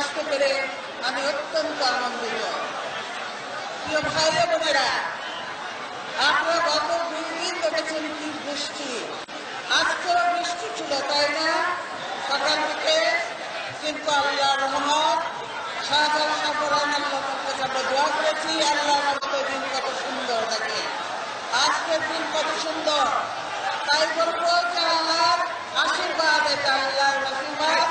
আসতে পেরে আমি অত্যন্ত আনন্দিত। প্রিয় ভাই বোনেরা, আপনারা গত 2 দিন দেখেছেন কি বৃষ্টি, আজকেও বৃষ্টি ছিল, তাই না? সকাল থেকে। কিন্তু আল্লাহর রহমত, শাহজালাল সাফরান আল্লাহর কাছে আমরা দোয়া করেছি, আল্লাহ আমাদের দিন কত সুন্দর থাকে, আজকের দিন কত সুন্দর। তাই বলবো যে আল্লাহর আশীর্বাদ, এটা আল্লাহর আশীর্বাদ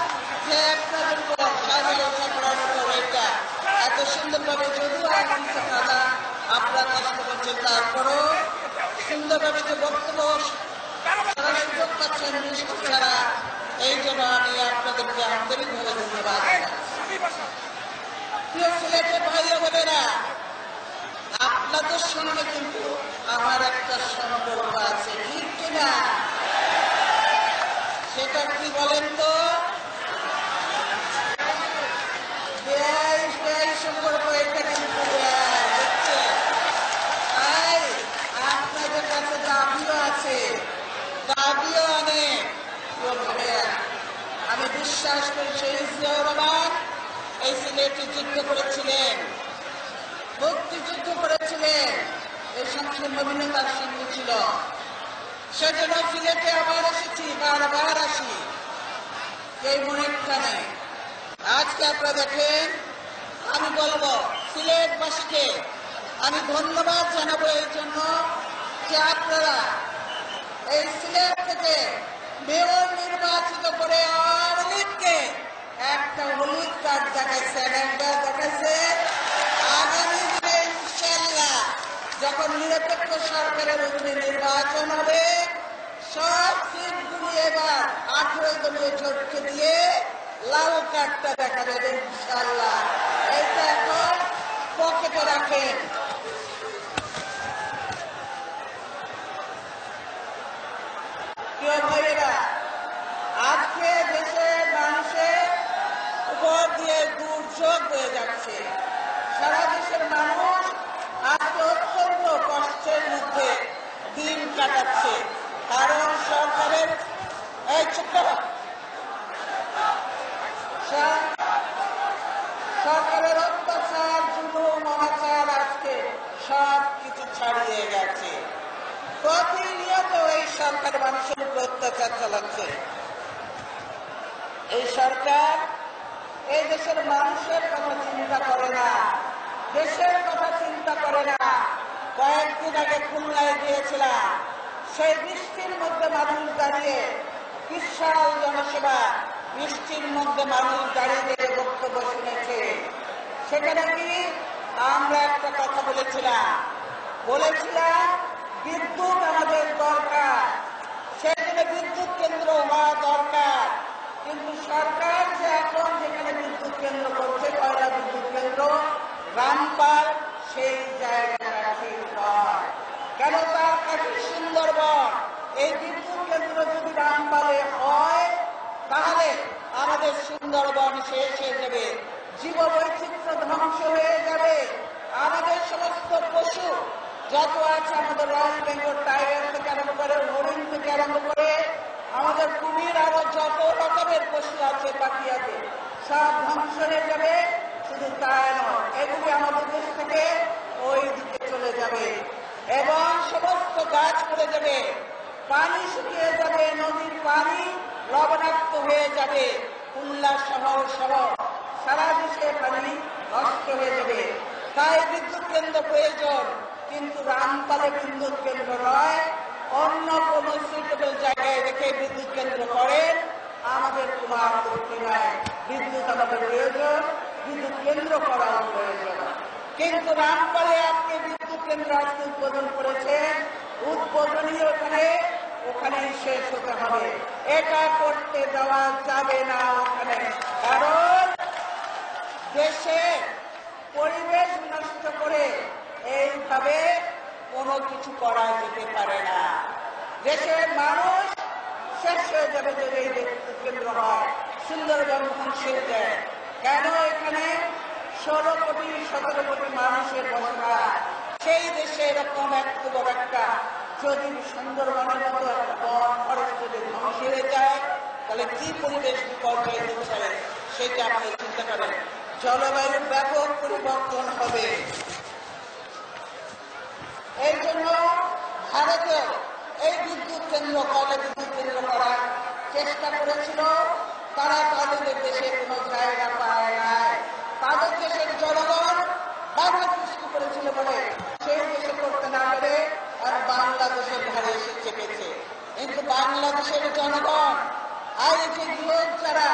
যে আপনাদের উপর শাহজালাল সাফরানের উপর এটা এত সুন্দরভাবে, যদিও আনন্দ কাদা আপনারা কষ্ট করছেন, তারপরও সুন্দরভাবে যে বক্তব্য তারা সুযোগ পাচ্ছেন বৃষ্টি ছাড়া, এই জন্য আমি আপনাদেরকে আন্তরিকভাবে ধন্যবাদ। প্রিয় সিলেটের ভাই বোনেরা, আপনাদের সঙ্গে কিন্তু আমার একটা সম্পর্ক আছে, ঠিক কিনা? সেটা কি বলেন তো? সম্পর্ক, এটা কিন্তু তাই আপনাদের কাছে দাবিও আছে, দাবিও অনেক। আমি বিশ্বাস করি শহীদ জিয়াউর রহমান এই সিলেটে যুদ্ধ করেছিলেন, মুক্তিযুদ্ধ করেছিলেন, এই সংসদ নবীনতার সঙ্গে ছিল। সেজন্য সিলেটে আবার এসেছি, বারবার আসি, এই মনেরটা নেই। আজকে আপনারা দেখেন, আমি বলবো সিলেটবাসীকে আমি ধন্যবাদ জানাবো এই জন্য যে আপনারা এই সিলেট থেকে মেয়র নির্বাচিত করে আওয়ামী লীগকে একটা হলুদ কার্ড দেখাইছেন, একবার দেখাইছে। আগামী দিনে ইনশাআল্লাহ যখন নিরপেক্ষ সরকারের অধীনে নির্বাচন হবে, সব সিটগুলি এবার 18 দলীয় জোটকে দিয়ে লাল কার্ডটা দেখাবেন ইনশাআল্লাহ। এইটা এখন পকেটে রাখেন। প্রিয় ভাইয়েরা, আজকে দেশের মানুষের উপর দিয়ে দুর্যোগ হয়ে যাচ্ছে। সারা দেশের মানুষ আজকে অত্যন্ত কষ্টের মধ্যে দিন কাটাচ্ছে, কারণ সরকারের সরকারের অত্যাচার, জুলুম, অনাচার আজকে সব কিছু ছাড়িয়ে গেছে। প্রতিনিয়ত এই সরকার মানুষের উপর অত্যাচার চালাচ্ছে। এই সরকার এই দেশের মানুষের কথা চিন্তা করে না, দেশের কথা চিন্তা করে না। কয়েকদিন আগে খুলনায় গিয়েছিলাম, সেই বৃষ্টির মধ্যে মানুষ দাঁড়িয়ে, বিশাল জনসভা, বৃষ্টির মধ্যে মানুষ দাঁড়িয়ে বক্তব্য শুনেছে। সেখানে কি আমরা একটা কথা বলেছিলাম বিদ্যুৎ আমাদের দরকার, সেখানে বিদ্যুৎ কেন্দ্র হওয়া দরকার। কিন্তু সরকার যে এখন যেখানে বিদ্যুৎ কেন্দ্র করছে, কয়লা বিদ্যুৎ কেন্দ্র রামপাল, সেই জায়গাটা ঠিক নয়। কেন? তার কাছে সুন্দরবন। এই বিদ্যুৎ কেন্দ্র যদি রামপালে হয়, তাহলে আমাদের সুন্দরবন শেষ হয়ে যাবে, জীববৈচিত্র্য ধ্বংস হয়ে যাবে। আমাদের সমস্ত পশু যত আছে, আমাদের রয়্যাল বেঙ্গল টাইগার থেকে আরম্ভ করে, হরিণ থেকে আরম্ভ করে, আমাদের কুমির, আরো যত রকমের পশু আছে, পাখি আছে, সব ধ্বংস হয়ে যাবে। শুধু তাই নয়, এগুলি আমাদের দেশ থেকে ওই দিকে চলে যাবে এবং সমস্ত গাছ পড়ে যাবে, পানি শুকিয়ে যাবে, নদীর পানি লবণাক্ত হয়ে যাবে, খুলনা শহর সহ সারা দেশে পানি নষ্ট হয়ে যাবে। তাই বিদ্যুৎ কেন্দ্র প্রয়োজন, কিন্তু রামপালে বিদ্যুৎ কেন্দ্র নয়, অন্য কোন সুইটেবল জায়গায় রেখে বিদ্যুৎ কেন্দ্র করেন। আমাদের কোনো আপত্তি নাই, বিদ্যুৎ আমাদের প্রয়োজন, বিদ্যুৎ কেন্দ্র করার প্রয়োজন। কিন্তু রামপালে আপনি বিদ্যুৎ কেন্দ্র আজকে উদ্বোধন করেছেন, উদ্বোধনী ওখানেই শেষ হতে হবে। এটা করতে দেওয়া যাবে না ওখানে, কারণ দেশে পরিবেশ নষ্ট করে এইভাবে কোনো কিছু করা যেতে পারে না। দেশের মানুষ শেষ হয়ে যাবে যদি এই বিদ্যুৎ কেন্দ্র হয়। সুন্দরবন ধ্বংস হয়ে যায় কেন? এখানে 16 কোটি 17 কোটি মানুষের বসবাস। সেই দেশে এরকম এত বড় একটা যদি সুন্দরবনের মতো একটা বন ফরেস্ট যদি ধ্বংস হয়ে যায় তাহলে কি পরিবেশ বিপর্যয় হতে পারে সেটা আপনি চিন্তা করেন। জলবায়ুর ব্যাপক পরিবর্তন হবে। এই জন্য ভারতে এই বিদ্যুৎ কেন্দ্র কয়লা বিদ্যুৎ কেন্দ্র করার চেষ্টা করেছিল। তারা তাদের দেশে কোনো জায়গা পায় নাই। তাদের দেশের জনগণ বাধা সৃষ্টি করেছিল বলে সেই দেশে করতে না পেরে আর বাংলাদেশের ধারে এসে চেপেছে। কিন্তু বাংলাদেশের জনগণ আর এই যে যুবক যারা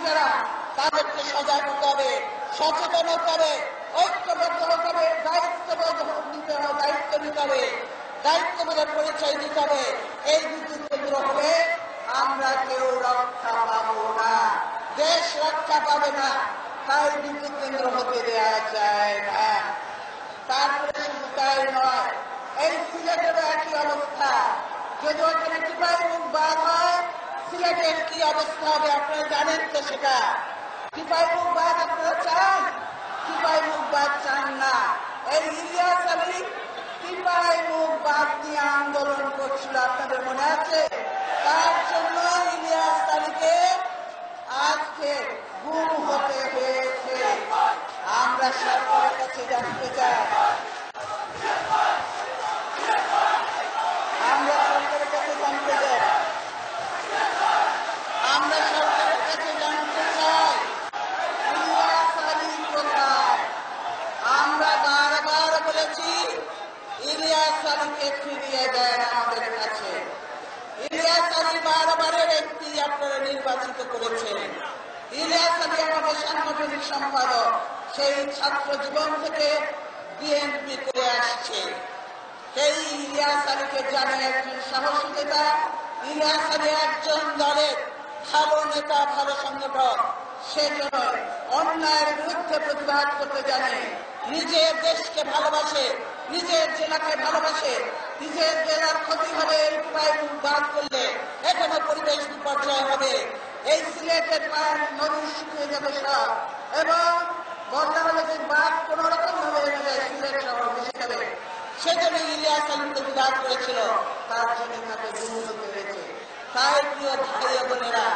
যারা তাদেরকে সজাগ হতে হবে, সচেতন হতে হবে, ঐক্যবদ্ধ হতে হবে, দায়িত্ববোধ নিতে হবে, দায়িত্ব নিতে হবে, দায়িত্ববোধের পরিচয় দিতে হবে। এই বিদ্যুৎ কেন্দ্র হলে আমরা কেউ রক্ষা পাবো না, দেশ রক্ষা পাবে না। তাই বিদ্যুৎ কেন্দ্র হতে দেওয়া যায় না। তারপরে শুধু তাই নয়, এই সিলেটেরও একই অবস্থা। যদি ওখানে টিপাইমুখ বাঁধ হয় সিলেটের কি অবস্থা হবে আপনারা জানেন তো। সেটা টিপাইমুখ বাঁধ আপনারা চান? টিপাইমুখ বাঁধ চান না। এই ইলিয়াস আলী টিপাইমুখ বাঁধ নিয়ে আন্দোলন করছিল, আপনাদের মনে আছে? তার জন্য ইলিয়াস আলীকে আজকে গুম হতে হয়েছে। আমরা সরকারের কাছে জানতে চাই, আমরা সরকারের কাছে জানতে চাই, আমরা সরকারের কাছে জানতে চাই ইলিয়াস আলী কোথায়? আমরা বারবার বলেছি ইলিয়াস আলীকে ফিরিয়ে দেন আমাদের কাছে। ইলিয়াস আলী বারবারের একটি আপনারা নির্বাচিত করেছেন। ইলিয়াস আলী আমাদের সাংগঠনিক সম্পাদক, সেই ছাত্র জীবন থেকে বিএনপি করে আসছে। সেই ইলিয়াস আলীকে জানে একজন সাহসী নেতা। ইলিয়াস আলী একজন দলের ভালো নেতা, ভালো সংগঠক। সেজন্য অন্যায়ের বিরুদ্ধে প্রতিবাদ করতে জানে, নিজের দেশকে ভালোবাসে, নিজের জেলাকে ভালোবাসে। নিজের জেলার ক্ষতি হবে টিপাইমুখ বাঁধ করলে, এখানে পরিবেশ বিপর্যয় হবে, এই সিলেটের নদী শুকিয়ে যাবে সব, এবং বন্যা হলে যে বাঁধ কোন রকম ভাবে সিলেট শহর ভেসে যাবে। সেজন্য ইলিয়াস আলী প্রতিবাদ করেছিল, তার জন্য তাকে গুম হতে হয়েছে। তাই প্রিয় ভাই বোনেরা,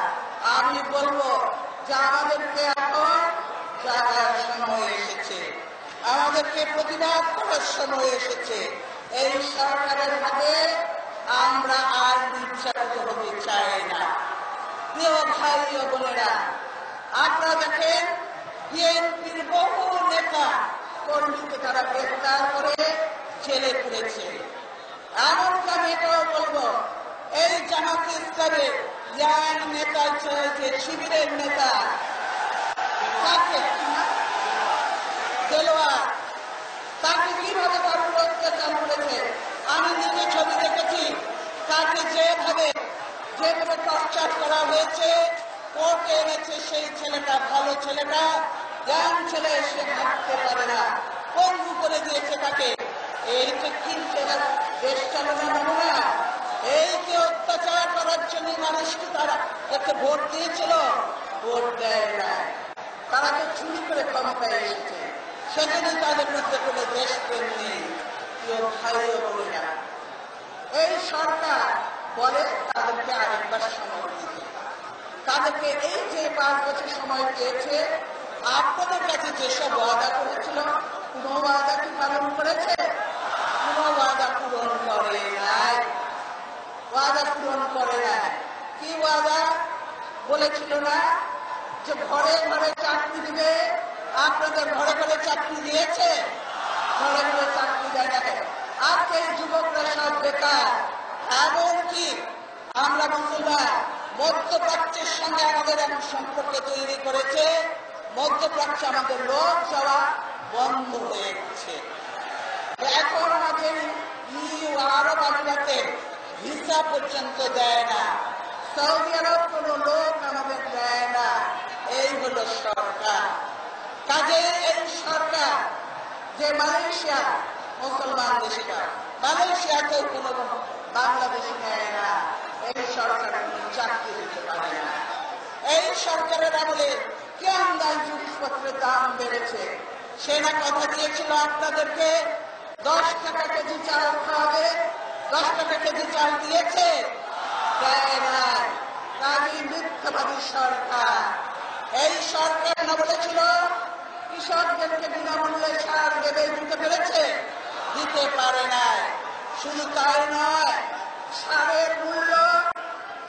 আমি বলবো যে আমাদেরকে এখন জাগার সময় এসেছে, আমাদেরকে প্রতিবাদ করার সময় এসেছে। এই সরকারের হাতে আমরা আর নির্যাতিত হতে চাই না। প্রিয় ভাই ও বোনেরা, আপনারা দেখেন বিএনপির বহু নেতা কর্মীকে তারা গ্রেফতার করে জেলে পুরেছে। এমনকি আমি এটাও বলবো, এই জামাত ইসলামের ইয়াং নেতা, যে শিবিরের নেতা তাকে দেলোয়ার, তাকে কিভাবে তার উপর অত্যাচার করেছে আমি নিজে ছবি দেখেছি। তাকে যেভাবে টর্চার করা হয়েছে, কোর্টে এনেছে সেই ছেলেটা, ভালো ছেলেটা, ইয়াং ছেলে, সে হাঁটতে পারে না, পঙ্গু করে দিয়েছে তাকে। এইটা কি দেশ চালানো নমুনা? এইকে অত্যাচার করার জন্য মানুষকে তারা একে ভোট দিয়েছিল, ভোট দেয় না। তারা তো চুরি করে ক্ষমতায় এসেছে, সেজন্য তাদের মধ্যে কোনো দেশপ্রেম নেই। প্রিয় ভাই ও বোনেরা, এই সরকার বলে তাদেরকে আরেকবার সময় দিতে, তাদেরকে এই যে 5 বছর সময় পেয়েছে, আপনাদের কাছে যেসব ওয়াদা করেছিল কোন ওয়াদা কি পালন করেছে? কোন ওয়াদা পূরণ করে নাই, ওয়াদা পূরণ করে নাই। কি ওয়াদা বলেছিল না যে ঘরে ঘরে চাকরি দিবে? আপনাদের ঘরে ঘরে চাকরি দিয়েছে? ঘরে ঘরে চাকরি দেয় না। আজকে এই যুবকরা সব বেকার। এমনকি আমরা মুসলমান, মধ্যপ্রাচ্যের সঙ্গে আমাদের এমন সম্পর্ক তৈরি করেছে, মধ্যপ্রাচ্যে আমাদের লোক যাওয়া বন্ধ হয়ে গেছে। এখন আমাদের আরব আমিরাতে ভিসা পর্যন্ত দেয় না, সৌদি আরব কোন লোক আমাদের দেয় না। এই হলো সরকার। মালয়েশিয়া মুসলমান দেশটা, মালয়েশিয়াতেও কোন বাংলাদেশি নেয় না, এই সরকার কোনো চাকরি দিতে পারে না। এই সরকারের আমলে কেমন জিনিসপত্রের দাম বেড়েছে। সেনা কথা দিয়েছিল আপনাদেরকে 10 টাকা কেজি চাল খাওয়াবে, 10 টাকা কেজি চাল দিয়েছে? দেয় নাই। কাজী মিথ্যাবাদী সরকার। এই সরকার না বলেছিল কৃষকদেরকে বিনামূল্যে সার দেবে, দিতে পেরেছে? দিতে পারে নাই। শুধু তাই নয়, সারের মূল্য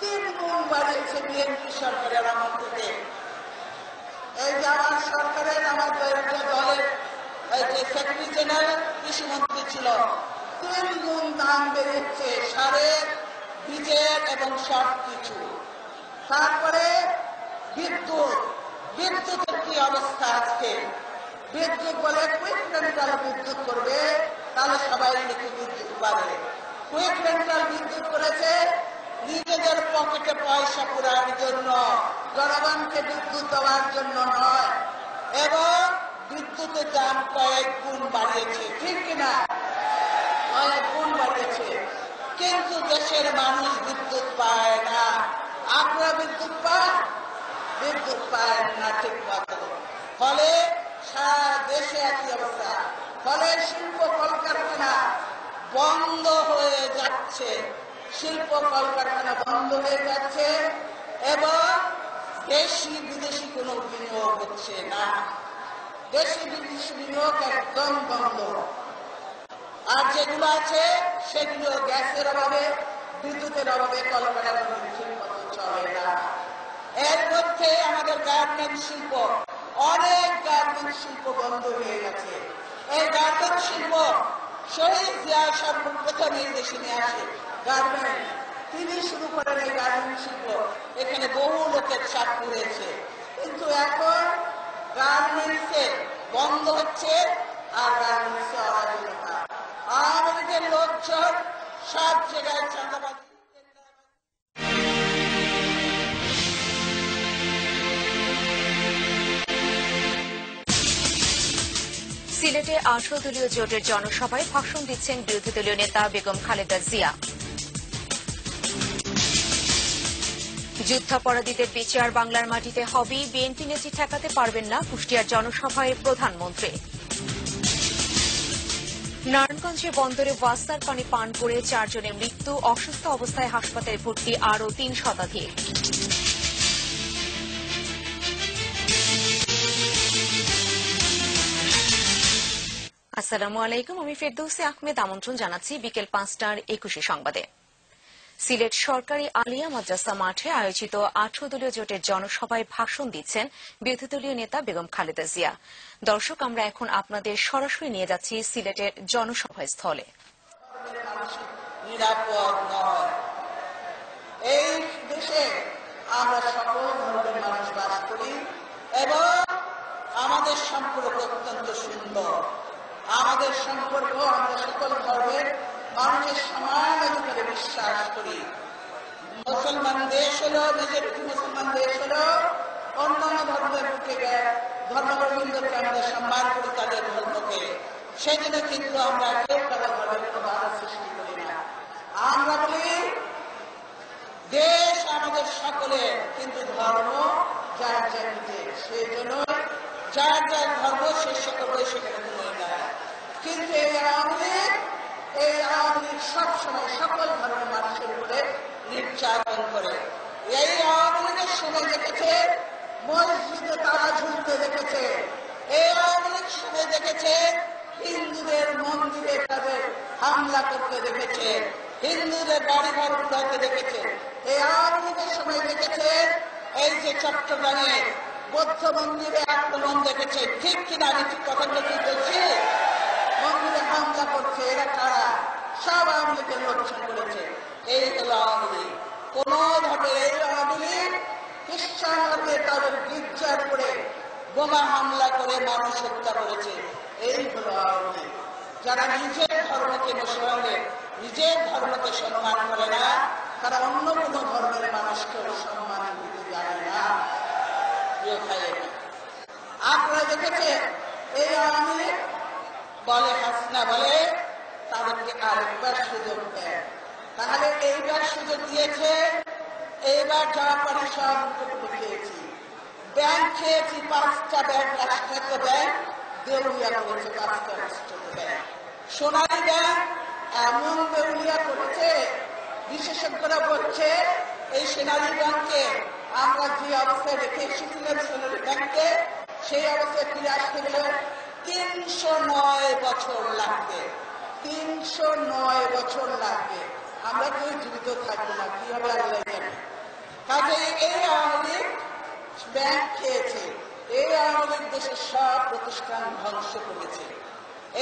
3 গুণ বাড়িয়েছে বিএনপি সরকারের আমল থেকে। এই যে আমার সরকারের আমাদের দলের যে সেক্রেটারি জেনারেল কৃষিমন্ত্রী ছিল, 3 গুণ দাম বেড়েছে সারের, বীজের এবং সব কিছু। তারপরে বিদ্যুতের কি অবস্থা আজকে? বিদ্যুৎ বলে কুইক রেন্টাল বিদ্যুৎ করবে, তাহলে সবাই নাকি বিদ্যুৎ পাবে। কুইক রেন্টাল বিদ্যুৎ করেছে নিজেদের পকেটে পয়সা পুরার জন্য, জনগণকে বিদ্যুৎ দেওয়ার জন্য নয়। এবং বিদ্যুতের দাম কয়েক গুণ বাড়িয়েছে, ঠিক কিনা? কয়েক গুণ বাড়িয়েছে, কিন্তু দেশের মানুষ বিদ্যুৎ পায় না। আপনারা বিদ্যুৎ পান? বিদ্যুৎ পায় না ঠিক মতো। ফলে সারা দেশে একই অবস্থা। ফলে শিল্প কলকারখানা বন্ধ হয়ে যাচ্ছে, শিল্প কলকারখানা বন্ধ হয়ে যাচ্ছে এবং দেশি বিদেশি কোনো বিনিয়োগ হচ্ছে না। দেশি বিদেশি বিনিয়োগ একদম বন্ধ। আর যেগুলো আছে সেগুলো গ্যাসের অভাবে, বিদ্যুতের অভাবে কলকারখানা ঠিক মতো চলে না। এর মধ্যে আমাদের গার্মেন্ট শিল্প, অনেক গার্মেন্ট শিল্প বন্ধ হয়ে গেছে। এই গার্মেন্ট শিল্প শহীদ জিয়া সর্বপ্রথম এই দেশে নিয়ে আসে গার্মেন্ট, তিনি শুরু করেন এই গার্মেন্ট শিল্প। এখানে বহু লোকের চাকরি হয়েছে, কিন্তু এখন গার্মেন্টসে বন্ধ হচ্ছে আর গার্মেন্টসে অরাজকতা। আওয়ামী লীগের লোকজন সব জায়গায় চাঁদাবাজি। সিলেটে 18 দলীয় জোটের জনসভায় ভাষণ দিচ্ছেন বিরোধী দলীয় নেতা বেগম খালেদা জিয়া। যুদ্ধাপরাধীদের বিচার বাংলার মাটিতে হবে, বিএনপি নেত্রী ঠেকাতে পারবেন না, কুষ্টিয়ার জনসভায় প্রধানমন্ত্রী। নারায়ণগঞ্জে বন্দরে ওয়াসার পানি পান করে 4 জনের মৃত্যু, অসুস্থ অবস্থায় হাসপাতালে ভর্তি আরও 3 শতাধিক। আসসালামু আলাইকুম, আমি ফেরদৌসী আহমেদ। আমন্ত্রণ জানাচ্ছি বিকেল 5টার 21 সংবাদে। সিলেট সরকারি আলিয়া মাদ্রাসা মাঠে আয়োজিত 18 দলীয় জোটের জনসভায় ভাষণ দিচ্ছেন বিরোধী দলীয় নেতা বেগম খালেদা জিয়া। দর্শক, আমরা এখন আপনাদের সরাসরি নিয়ে যাচ্ছি সিলেটের জনসভা স্থলে। নিরাপদ নয়। এই দেশে আমরা সকল ধর্মের মানুষ বাস করি এবং আমাদের সম্পর্ক অত্যন্ত সুন্দর। আমাদের সম্পর্ক, আমরা সকল ধর্মের মানুষের সমান অধিকারে বিশ্বাস করি। মুসলমান দেশ হলো, মেজরিটি মুসলমান দেশ হলো, অন্যান্য ধর্মের বুকে ধর্মগোবিন্দকে আমরা সম্মান করি, তাদের ধর্মকে। সেজন্য কিন্তু আমরা কেউ কারো ধর্মের কোনো বাধা সৃষ্টি করি না। আমরা বলি দেশ আমাদের সকলের, কিন্তু ধর্ম যার যার নিজের। সেই জন্য যার যার ধর্ম সে সকল সেখানে তুলে নেয়। কিন্তু এই আওয়ামী লীগ সবসময় সকল ধর্মের মানুষের উপরে নির্যাতন করে। এই আওয়ামী লীগের সময় দেখেছে মসজিদে তালা ঝুলতে দেখেছে, এই আওয়ামী লীগ সময় দেখেছে হিন্দুদের মন্দিরে তাদের হামলা করতে দেখেছে, হিন্দুদের বাড়িঘর উঠাতে দেখেছে। এই আওয়ামী লীগের সময় দেখেছে এই যে চট্টগ্রামে বৌদ্ধ মন্দিরে আক্রমণ দেখেছে, ঠিক কিনা? আমি ঠিক কথাগুলো ঠিক বলছি? মন্দিরে হামলা করছে, এরা কারা? সব আওয়ামী লীগের লোকজন করেছে। এই হলো আওয়ামী লীগ। কোন ভাবে এই আওয়ামী লীগ খ্রিস্টানকে তাদের গির্জার করে বোমা হামলা করে মানুষ হত্যা করেছে। এই হলো আওয়ামী লীগ। যারা নিজের ধর্মকে বসে, নিজের ধর্মকে সম্মান করে না, তারা অন্য কোন ধর্মের মানুষকেও সম্মান দিতে জানে না। আপনারা দেখেছেন এই আওয়ামী লীগ বলে হাসিনা বলে তাদেরকে আরেকবার সুযোগ দেয়। তাহলে এইবার সুযোগ দিয়েছে, এইবার যা পারি সব খেয়েছি। ব্যাংক খেয়েছি, 5টা ব্যাংক, রাষ্ট্রায়ত্ত ব্যাংক দেউলিয়া করেছে, 5টা রাষ্ট্রায়ত্ত ব্যাংক। সোনালী ব্যাংক এমন দেউলিয়া করেছে, বিশেষজ্ঞরা বলছে এই সোনালী ব্যাংকে আমরা যে অবস্থায় রেখে এসেছিলাম সোনালী ব্যাংকে, সেই অবস্থায় ফিরে আসতে গেলে 309 বছর লাগবে। 309 বছর লাগবে। আমরা কেউ জীবিত থাকবো না, কি হবে আল্লাহ জানে। কাজে এই আওয়ামী লীগ ব্যাংক খেয়েছে, এই আওয়ামী লীগ দেশের সব প্রতিষ্ঠান ধ্বংস করেছে,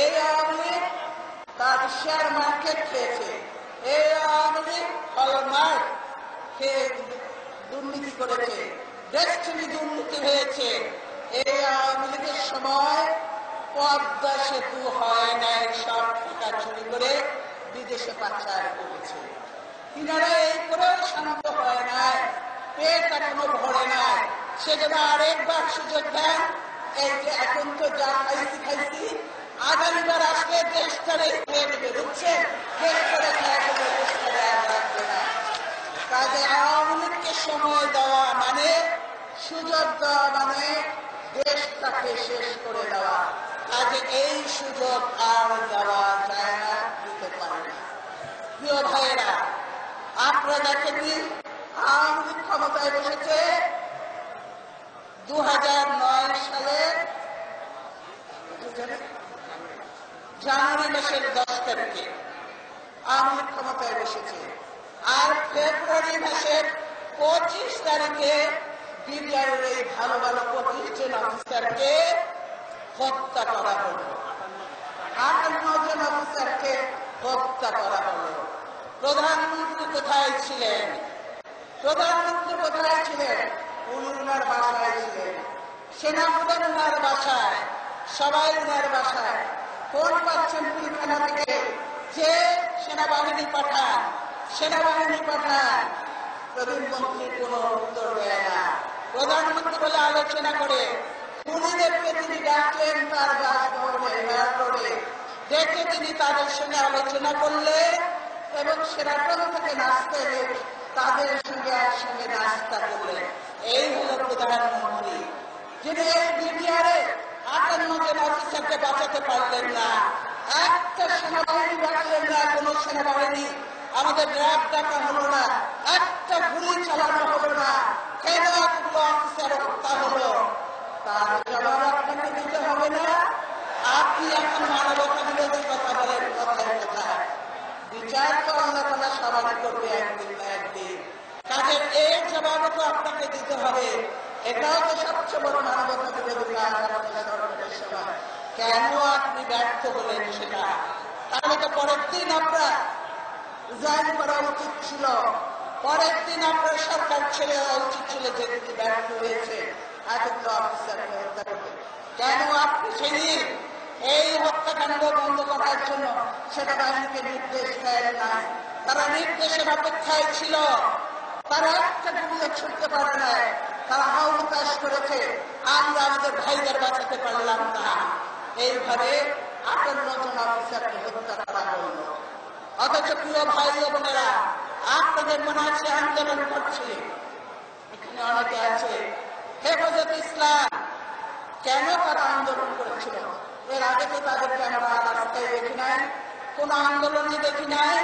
এই আওয়ামী লীগ তার শেয়ার মার্কেট খেয়েছে, এই আওয়ামী লীগ হলমার্ক খেয়ে দুর্নীতি করেছে, ডেস্টিনি দুর্নীতি হয়েছে। এই আওয়ামী লীগের সময় পদ্মা সেতু হয় নাই, সব টাকা চুরি করে বিদেশে পাচার করেছে। কিনারা এই করে শান্ত হয় নাই, পেট এখনো ভরে নাই, সেজন্য আরেকবার সুযোগ দেন। এই যে এখন তো যা খাইছি খাইছি, আগামীবার আসলে দেশটারে খেয়ে নেবে, বুঝছেন? দেশ করে খাওয়া দেশটারে আর রাখবে না। কাজে আওয়ামী লীগকে সময় দেওয়া মানে, সুযোগ দেওয়া মানে দেশটাকে শেষ করে দেওয়া। কাজে এই সুযোগ আর দেওয়া যায় না, দিতে পারে না। প্রিয় ভাইয়েরা, আপনারা দেখেননি আওয়ামী লীগ ক্ষমতায় বসেছে 2009 সালের জানুয়ারি মাসের 10 তারিখে আওয়ামী লীগ ক্ষমতায় বসেছে। আর ফেব্রুয়ারি মাসের 25 তারিখে বিডিআরের এই ভালো ভালো 25 জন অফিসারকে হত্যা করা হলো। 58 জন অফিসারকে হত্যা করা হলো। প্রধানমন্ত্রী কোথায় ছিলেন? প্রধানমন্ত্রী কোথায় ছিলেন? উনার বাসায় ছিলেন, সেনাপ্রধান উনার বাসায়, সবাই উনার বাসায়। ফোন পাচ্ছেন পিলখানা থেকে যে সেনাবাহিনী পাঠান, সেনাবাহিনী পাঠান। প্রধানমন্ত্রী কোন উত্তর দেয় না। প্রধানমন্ত্রী বলে আলোচনা করে, খুনিদেরকে তিনি ডাকলেন তার বাসভবনে, এয়ারপোর্টে ডেকে তিনি তাদের সঙ্গে আলোচনা করলেন এবং সেরাটন থেকে নাচতে এলে তাদের সঙ্গে একসঙ্গে নাস্তা করলেন। এই হল প্রধানমন্ত্রী, যিনি এই বিডিআরে 58 জন অফিসারকে বাঁচাতে পারলেন না। একটা সেনাবাহিনী ডাকলেন না, কোন সেনাবাহিনী, আমাদের র্যাব ডাকা হলো না, একটা গুলি চালানো হলো না, কেন এতগুলো অফিসার হত্যা হলো? তার জবাব আপনাকে দিতে হবে না। আপনি এখন মানবতা বিরোধী কথা বলেন, কথায় কোথায়? বিচার তো আল্লাহ তাআলা সবাই করবে একদিন না একদিন। কাজের এই জবাব তো আপনাকে দিতে হবে। এটাও তো সবচেয়ে বড় মানবতা বিরোধী কাজ আপনার সরকারের সময়। কেন আপনি ব্যর্থ হলেন সেটা? তাহলে তো পরের দিন আপনার রিজাইন করা উচিত ছিল, পরের দিন আপনার সরকার ছেড়ে দেওয়া উচিত ছিল, যে তিনি ব্যর্থ হয়েছে এতগুলো অফিসারকে হত্যা করতে। কেন আপনি সেদিন এই হত্যাকাণ্ড বন্ধ করার জন্য সেনাবাহিনীকে নির্দেশ দেন না? তারা নির্দেশের অপেক্ষায় ছিল, তারা একটা গুলিও ছুটতে পারে না, তারা হাউতাশ করেছে, আমরা আমাদের ভাইদের বাঁচাতে পারলাম না। এইভাবে 58 জন অফিসারকে হত্যা করা হল। অথচ প্রিয় ভাই বোনেরা, আপনাদের মনে আছে আন্দোলন করছে, এখানে অনেকে আছে, হেফাজত ইসলাম। কেন তারা আন্দোলন করেছিল? এর আগে তো তাদেরকে আমরা রাস্তায় দেখি নাই, কোন আন্দোলনে দেখি নাই।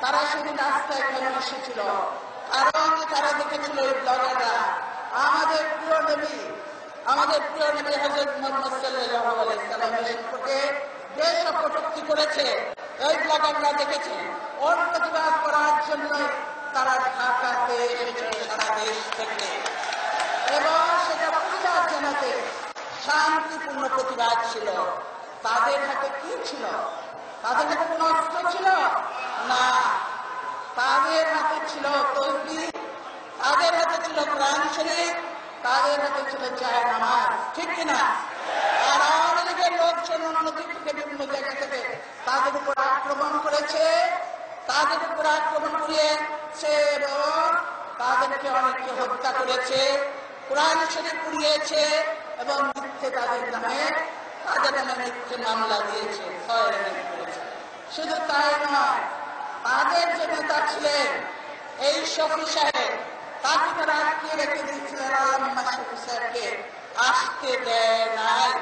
তারা শুধু রাস্তায় কেন এসেছিল? কারণ তারা দেখেছিল এই ব্লগাররা আমাদের প্রিয় নবী হযরত মুহাম্মদ সাল্লাল্লাহু আলাইহি সাল্লামের সম্পর্কে দেশ অপকটুক্তি করেছে। এই ব্লগাররা দেখেছে, ওর প্রতিবাদ করার জন্য তারা ঢাকাতে এসেছে সারা দেশ থেকে, এবং সেটা প্রতিবাদ জানাতে শান্তিপূর্ণ প্রতিবাদ ছিল। তাদের হাতে কি ছিল? তাদের হাতে কোন অস্ত্র ছিল না, তাদের হাতে ছিল তসবিহ, তাদের হাতে ছিল কোরআন শরীফ, তাদের হাতে ছিল জায় নামাজ, ঠিক কিনা? আর আওয়ামী লীগের লোকজন অন্যদিক থেকে বিভিন্ন জায়গা থেকে তাদের উপর আক্রমণ করেছে, তাদের উপর আক্রমণ করিয়েছে এবং তাদেরকে অনেককে হত্যা করেছে, কোরআন শরীফ পুড়িয়েছে এবং মিথ্যে তাদের নামে তাদের তাদের নামে মিথ্যে মামলা দিয়েছে, হয়রানি করেছে। শুধু তাই নয়, তাদের যে নেতা ছিলেন এই শফি সাহেব, তাকে তারা আটকিয়ে রেখে দিয়েছিলেন। আল্লামা শফি সাহেবকে আসতে দেয় নাই।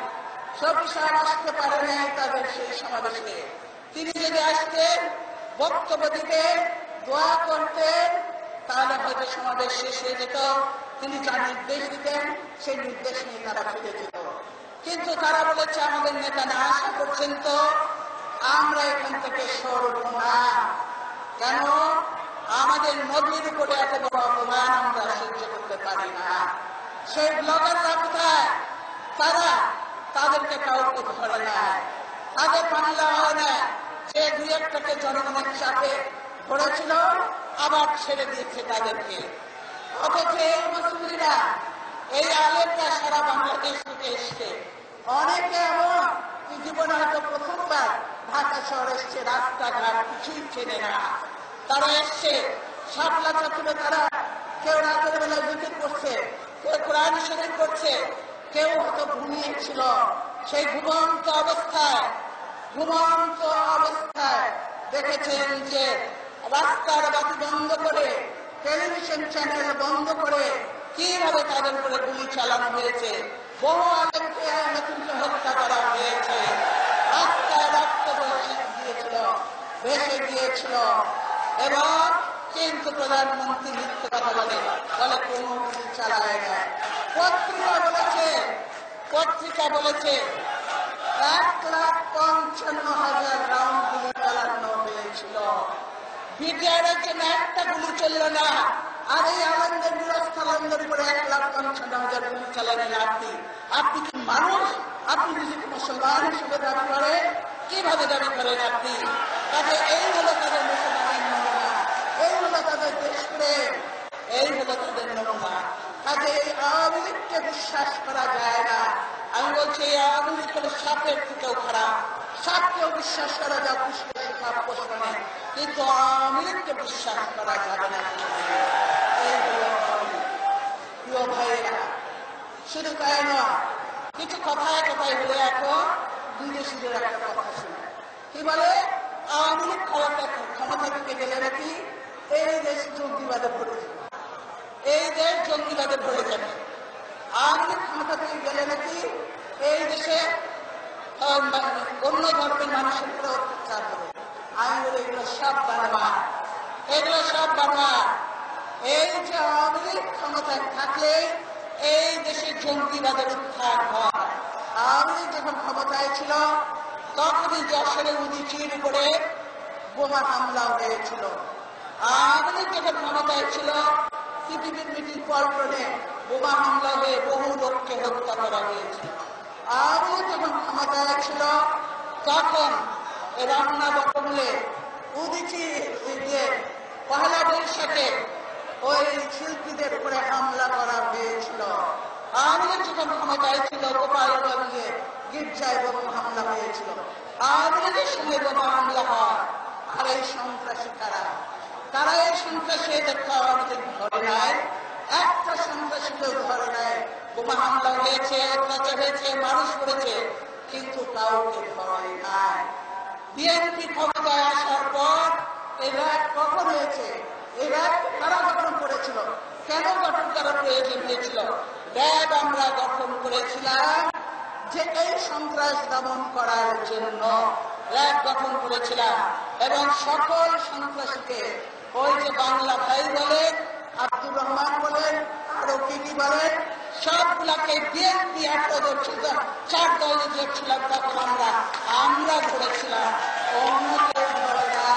শফি সাহেব আসতে পারে নাই তাদের সেই সমাবেশে। তিনি যদি আসতেন, বক্তব্য দিতেন, দোয়া করতেন, তাহলে হয়তো সমাবেশ শেষ হয়ে যেত। তিনি যা নির্দেশ দিতেন সেই নির্দেশ নিয়ে তারা ফিরে যেত। কিন্তু তারা বলেছে, আমাদের নেতা না আসা পর্যন্ত আমরা এখান থেকে সরব না। কেন? আমাদের নবীর উপরে এত বড় অপমান আমরা সহ্য করতে পারি না। সেই ব্লগাররা কোথায়? তারা তাদেরকে কাউকে ধরে না, তাদের মামলা হয় না। যে দুই একটাকে জনগণের চাপে ধরেছিল, আবার ছেড়ে দিয়েছে তাদেরকে। অথচ এই মুসলিমরা, এই আলেমরা সারা বাংলাদেশ থেকে এসছে। অনেকে এমন জীবনে হয়তো প্রথমবার ঢাকা শহর এসছে, রাস্তাঘাট কিছুই চেনে না। তারা এসছে শাপলা চত্বরে, তারা কেউ রাতের বেলায় জিকির করছে, কেউ কোরআন শরীফ করছে, কেউ হয়তো ঘুমিয়েছিল। সেই ঘুমন্ত অবস্থায় দেখেছেন যে রাস্তার বাতি বন্ধ করে, টেলিভিশন চ্যানেল বন্ধ করে কিভাবে তাদের উপরে গুলি চালানো হয়েছে। বহু আলেমকে হত্যা করা হয়েছে। রাস্তায় রক্ত ভেসে গিয়েছিল। এবং কিন্তু প্রধানমন্ত্রী মিথ্যে কথা বলে কোন গুলি চালায় না। পত্রিকা বলেছে 1,55,000 রাউন্ড গুলি চালানো হয়েছিল। বিটিআরের জন্য একটা গুলি চলল না। আর এই আলমদের নিরস্থালনদের উপরে 1,55,000 গুলি চালালেন আপনি কি মানুষ? আপনি নিজেকে মুসলমান হিসেবে দাবি করেন? কিভাবে দাবি করেন আপনি? তাকে এই হলো তাদের মুসলমান নমুনা, এই হলো তাদের দেশপ্রেম, এই হলো তাদের নমুনা। কাজে এই আওয়ামী লীগকে বিশ্বাস করা যায় না। আমি বলছি, এই আওয়ামী লীগ হলো সাপের থেকেও খারাপ। সাপকেও বিশ্বাস করা যায়, পুষ্পে সাপ পোষণে, কিন্তু আওয়ামী লীগকে বিশ্বাস করা যাবে না। এই হলো প্রিয় ভাইয়েরা। শুধু তাই নয়, কিছু কথায় বলে এখন বিদেশিদের একটা কথা শুনে কি বলে, আওয়ামী লীগ ক্ষমতা থেকে গেলে নাকি এই দেশ জঙ্গিবাদে ভরে যাবে, এই দেশ জঙ্গিবাদে ভরে যাবে। আওয়ামী লীগ ক্ষমতা থেকে গেলে নাকি এই দেশে অন্য ধর্মের মানুষের উপরে অত্যাচার হবে। আমি বলি, এগুলো সব বানোয়াট, এগুলো সব বানোয়াট। এই যে আওয়ামী লীগ ক্ষমতায় থাকলে এই দেশে জঙ্গিবাদের উত্থান হয়। আওয়ামী লীগ যখন ক্ষমতায় ছিল, তখনই যশোরে উদীচীর উপরে বোমা হামলা হয়েছিল। আওয়ামী লীগ যখন ক্ষমতায় ছিল, সিপিবির মিটিং পল্টনে বোমা হামলা হয়ে বহু লোককে হত্যা করা হয়েছিল। আওয়ামী লীগ যখন ক্ষমতায় ছিল, তখন রান্না বটমূলে উদীচী পহেলা বৈশাখে ওই শিল্পীদের উপরে হামলা করা হয়েছিল। আওয়ামী লীগ যখন ক্ষমতায় ছিল, গোপালগঞ্জে গির্জায় বোমা হামলা হয়েছিল। আওয়ামী লীগের সঙ্গে বোমা হামলা হয়। আর এই সন্ত্রাসী তারা এই সন্ত্রাসী এদেরকে আওয়ামী লীগ ধরে নাই, একটা সন্ত্রাসীকেও ধরে নাই। বোমা হামলা হয়েছে, অত্যাচার হয়েছে, মানুষ করেছে, কিন্তু কাউকে ধরে নাই। বিএনপি ক্ষমতায় আসার পর এরা কখন হয়েছে? এরা কারা গঠন করেছিল? কেন গঠন করার প্রয়োজন হয়েছিল? র্যাব আমরা গঠন করেছিলাম যে এই সন্ত্রাস দমন করার জন্য র্যাব গঠন করেছিলাম। এবং সকল সন্ত্রাসীকে, ওই যে বাংলা ভাই বলেন, আব্দুর রহমান বলেন, আরো কি বলেন, সবগুলাকে বিএনপি 4 দল যে ছিলাম তখন আমরা ধরেছিলাম, অন্য কেউ ধরে না।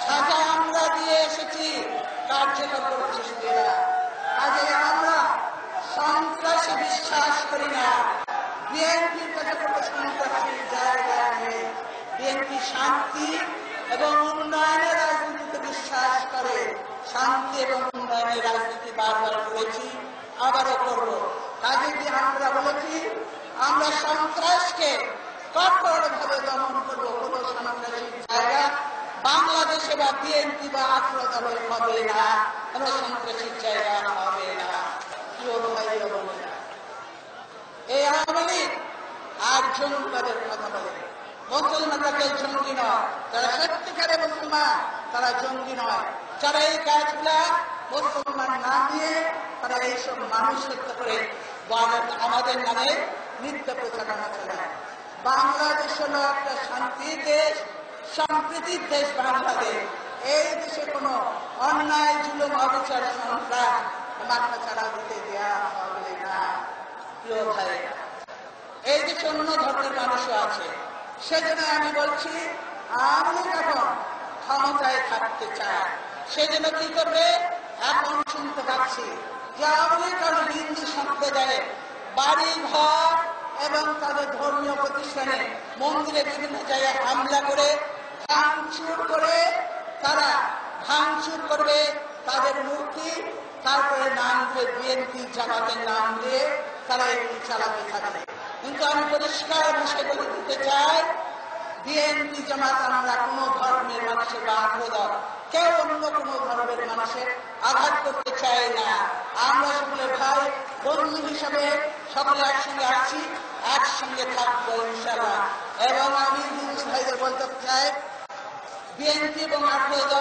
সাজা আমরা দিয়ে এসেছি, কার্যকর করেছি এরা। কাজে আমরা সন্ত্রাসী বিশ্বাস করি না। বিএনপির কাছে কোনো সন্ত্রাসীর জায়গা নেই। বিএনপি শান্তি এবং উন্নয়নের রাজনীতিতে বিশ্বাস করে। শান্তি এবং উন্নয়নের রাজনীতি বারবার করেছি, আবারও করব। কাজে যে আমরা বলেছি, আমরা সন্ত্রাসকে কঠোরভাবে দমন করবো। কোনো সন্ত্রাসীর জায়গা বাংলাদেশে বা বিএনপি বা আত্মদলে হবে না, কোনো সন্ত্রাসীর জায়গা হবে না। এই আওয়ামী লীগ আর জঙ্গিবাদের কথা বলে। মুসলমানরা কেউ জঙ্গি নয়, যারা সত্যিকারে মুসলমান তারা জঙ্গি নয়। যারা এই কাজগুলা মুসলমান না নিয়ে তারা এইসব মানুষ হত্যা করে আমাদের নামে মিথ্যা প্রচারণা চালায়। বাংলাদেশ হলো একটা শান্তির দেশ, সম্প্রীতির দেশ বাংলাদেশ। এই দেশে কোনো অন্যায়, জুলুম, অবিচার, সন্ত্রাস মাথা ছাড়া দিতে দেওয়া হবে না। প্রিয় ভাই, এই দেশে অন্য ধর্মের মানুষও আছে। সেজন্য আমি বলছি, আমি এখন ক্ষমতায় থাকতে চাই, সেজন্য কি করবে? এখন শুনতে পাচ্ছি যে আওয়ামী লীগ কারণ হিন্দু সম্প্রদায়ে বাড়ি ঘর এবং তাদের ধর্মীয় প্রতিষ্ঠানে মন্দিরে বিভিন্ন জায়গায় হামলা করে ভাঙচুর করে, তারা ভাঙচুর করবে তাদের মূর্তি, তারপরে নাম দিয়ে বিএনপি জামাতের নাম দিয়ে তারা এগুলি চালাতে থাকবে। কিন্তু আমি পরিষ্কার ভাষায় বলে দিতে চাই, বিএনপি জামাত আমরা কোন ধর্মের মানুষের বা আগ্রহ কেউ অন্য কোন ধর্মের মানুষের আঘাত করতে চাই না। আমরা সকলে ভাই বন্ধু হিসাবে সকলে একসঙ্গে আছি, একসঙ্গে থাকবো ইনশাআল্লাহ। এবং আমি হিন্দু ভাইদের বলতে চাই, বিএনপি এবং আগ্রহ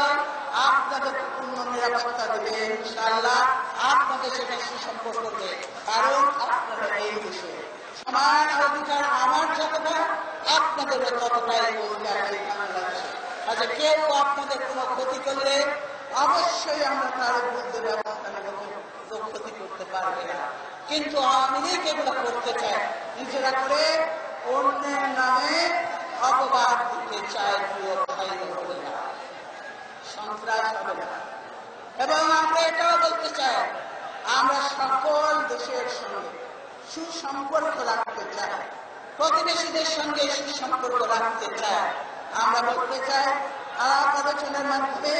আপনাদের পূর্ণ নিরাপত্তা দেবে ইনশাআল্লাহ, আপনাদের সেটা সুসম্পর্ক করবে। কারণ আপনারা এই দেশে সমান অধিকার আমার যতটা আপনাদেরও ততটাই অধিকার এই বাংলাদেশে। আচ্ছা, কেউ আপনাদের কোনো ক্ষতি করলে অবশ্যই আমরা তার বিরুদ্ধে ব্যবস্থা নেব, ক্ষতি করতে পারবে না। কিন্তু আওয়ামী লীগ এগুলো করতে চায়, নিজেরা করে অন্যের নামে অপবাদ দিতে চায়। প্রিয় ভাই হবে না, সন্ত্রাস হবে না। এবং আমরা এটাও বলতে চাই, আমরা সকল দেশের সঙ্গে সুসম্পর্ক রাখতে চাই, প্রতিবেশীদের সঙ্গে সুসম্পর্ক রাখতে চাই। আমরা বলতে চাই, আলাপ আলোচনার মাধ্যমে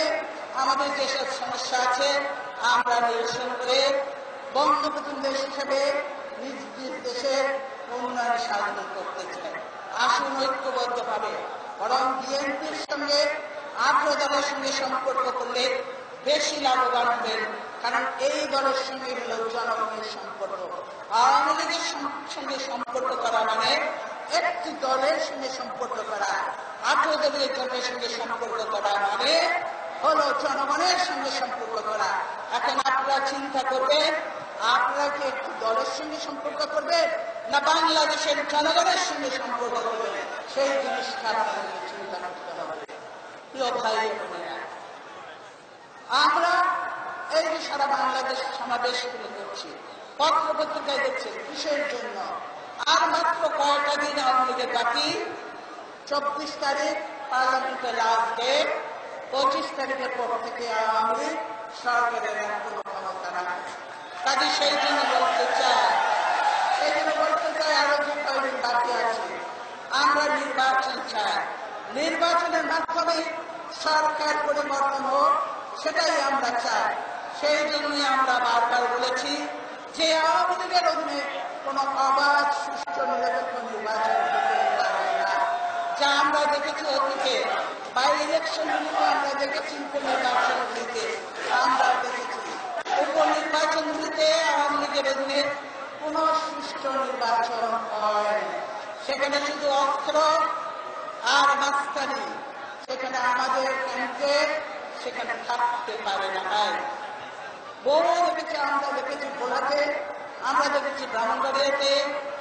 আমাদের যেসব সমস্যা আছে আমরা নিরসন করে বন্ধুপ্রতিম দেশ হিসেবে নিজ নিজ দেশের উন্নয়ন সাধন করতে চাই। আসুন ঐক্যবদ্ধ ভাবে, বরং বিএনপির সঙ্গে আগ্রহ দলের সঙ্গে সম্পর্ক করলে বেশি লাভবান হবেন। কারণ এই দলের সঙ্গে হল জনগণের সম্পর্ক। আওয়ামী লীগের সঙ্গে সম্পর্ক করা মানে একটি দলের সঙ্গে সম্পর্ক করা, 18 দলীয় জোটের সঙ্গে সম্পর্ক করা মানে হলো জনগণের সঙ্গে সম্পর্ক করা। এখন আপনারা চিন্তা করবেন, আপনারা কি একটি দলের সঙ্গে সম্পর্ক করবেন না বাংলাদেশের জনগণের সঙ্গে সম্পর্ক করবেন? সেই জিনিসটা আপনাদের চিন্তা করতে হবে। প্রিয় ভাই বোনেরা, আমরা এই যে সারা বাংলাদেশ সমাবেশগুলো করছি, পত্র পত্রিকায় দেখছি কিসের জন্য? আর মাত্র কয়েকটা দিন আওয়ামী লীগের বাকি। 24 তারিখ পার্লামেন্টের লাস্ট ডেট, 25 তারিখের পর থেকে আওয়ামী লীগ সরকারের কোনো ক্ষমতা রাখে। কাজে সেই জন্য বলতে চাই, আরো যে কয়েকদিন বাকি আছে, আমরা নির্বাচন চাই। নির্বাচনের মাধ্যমে সরকার পরিবর্তন হোক, সেটাই আমরা চাই। সেই জন্যই আমরা বারবার বলেছি যে আওয়ামী লীগের অধীনে কোন অবাধ, সুষ্ঠু, নিরপেক্ষ নির্বাচন হতে পারে না। যা আমরা দেখেছি অতীতে বাই ইলেকশনগুলিতে, আমরা দেখেছি উপনির্বাচনগুলিতে, আমরা দেখেছি উপনির্বাচনগুলিতে আওয়ামী লীগের অধীনে কোন সুষ্ঠু নির্বাচন হয়। সেখানে শুধু অস্ত্র আর মাস্তানি, সেখানে আমাদের ক্যান্ডিডেট সেখানে থাকতে পারে না। বহু দেখেছি, আমরা দেখেছি ভোলাতে, আমরা দেখেছি ব্রাহ্মণবাড়িয়াতে,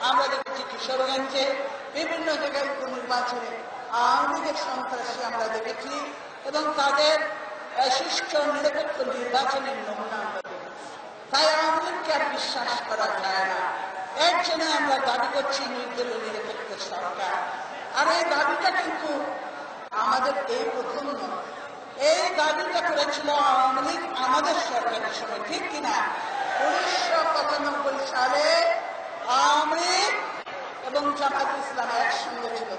আমরা দেখেছি কিশোরগঞ্জে, বিভিন্ন জায়গায় উপনির্বাচনে আওয়ামী লীগের সন্ত্রাসী আমরা দেখেছি এবং তাদের সুষ্ঠু নিরপেক্ষ নির্বাচনের নমুনা আমরা দেখেছি। তাই আওয়ামী লীগকে আর বিশ্বাস করা যায় না। এর জন্য আমরা দাবি করছি নির্দলীয় নিরপেক্ষ সরকার। আর এই দাবিটা কিন্তু আমাদের এই প্রথম নয়, এই দাবিটা করেছিল আওয়ামী লীগ আমাদের সরকারের সময়, ঠিক কিনা? 1995 সালে আওয়ামী লীগ এবং জামাত ইসলাম একসঙ্গে ছিল।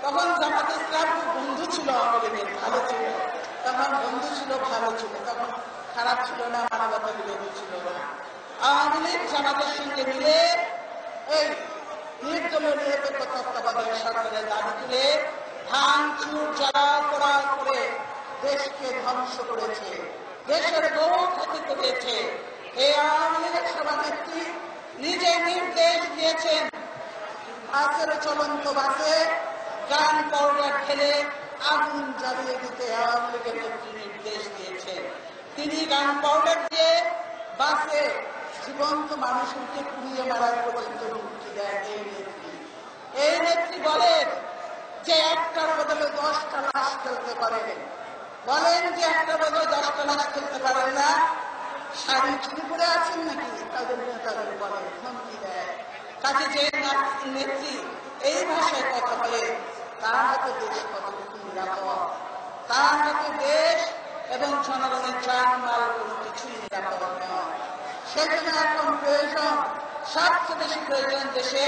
তখন জামাত ইসলাম খুব বন্ধু ছিল আওয়ামী লীগের, ভালো ছিল। তখন বন্ধু ছিল, ভালো ছিল, তখন খারাপ ছিল না, মানবতা বিরোধী ছিল না। আওয়ামী লীগ জামাতের সঙ্গে মিলে এই নির্দলীয় নিরপেক্ষ তত্ত্বাবধায়ক সরকারের দাবি তুলে ভাঙচুর, জ্বালাও করা করে দেশকে ধ্বংস করেছে, দেশের বহু ক্ষতি করেছে। এই আওয়ামী লীগের সভানেত্রী নিজে নির্দেশ দিয়েছেন বাসের চলন্ত বাসে গান পাউডার ঢেলে আগুন জ্বালিয়ে দিতে আওয়ামী লীগের নেত্রী নির্দেশ দিয়েছে। তিনি গান পাউডার দিয়ে বাসে জীবন্ত মানুষকে পুড়িয়ে মারার পর্যন্ত হুমকি দেন এই নেত্রী বলেন যে একটার বদলে 10টা লাশ ফেলতে পারেন, বলেন যে একটা বদলে 10টা লাশ ফেলতে পারেন না। শাড়ি চুরি করে আছেন নাকি তাদের নেতাদের বলেন, হুমকি দেয়। কাজে যে নেত্রী এই ভাষায় কথা বলে তার হাতে দেশ কতটুকু নিরাপদ, তার হাতে দেশ এবং জনগণের জানমাল কোনো কিছুই নিরাপদ নয়। সেজন্য এখন প্রয়োজন, সবচেয়ে বেশি প্রয়োজন দেশে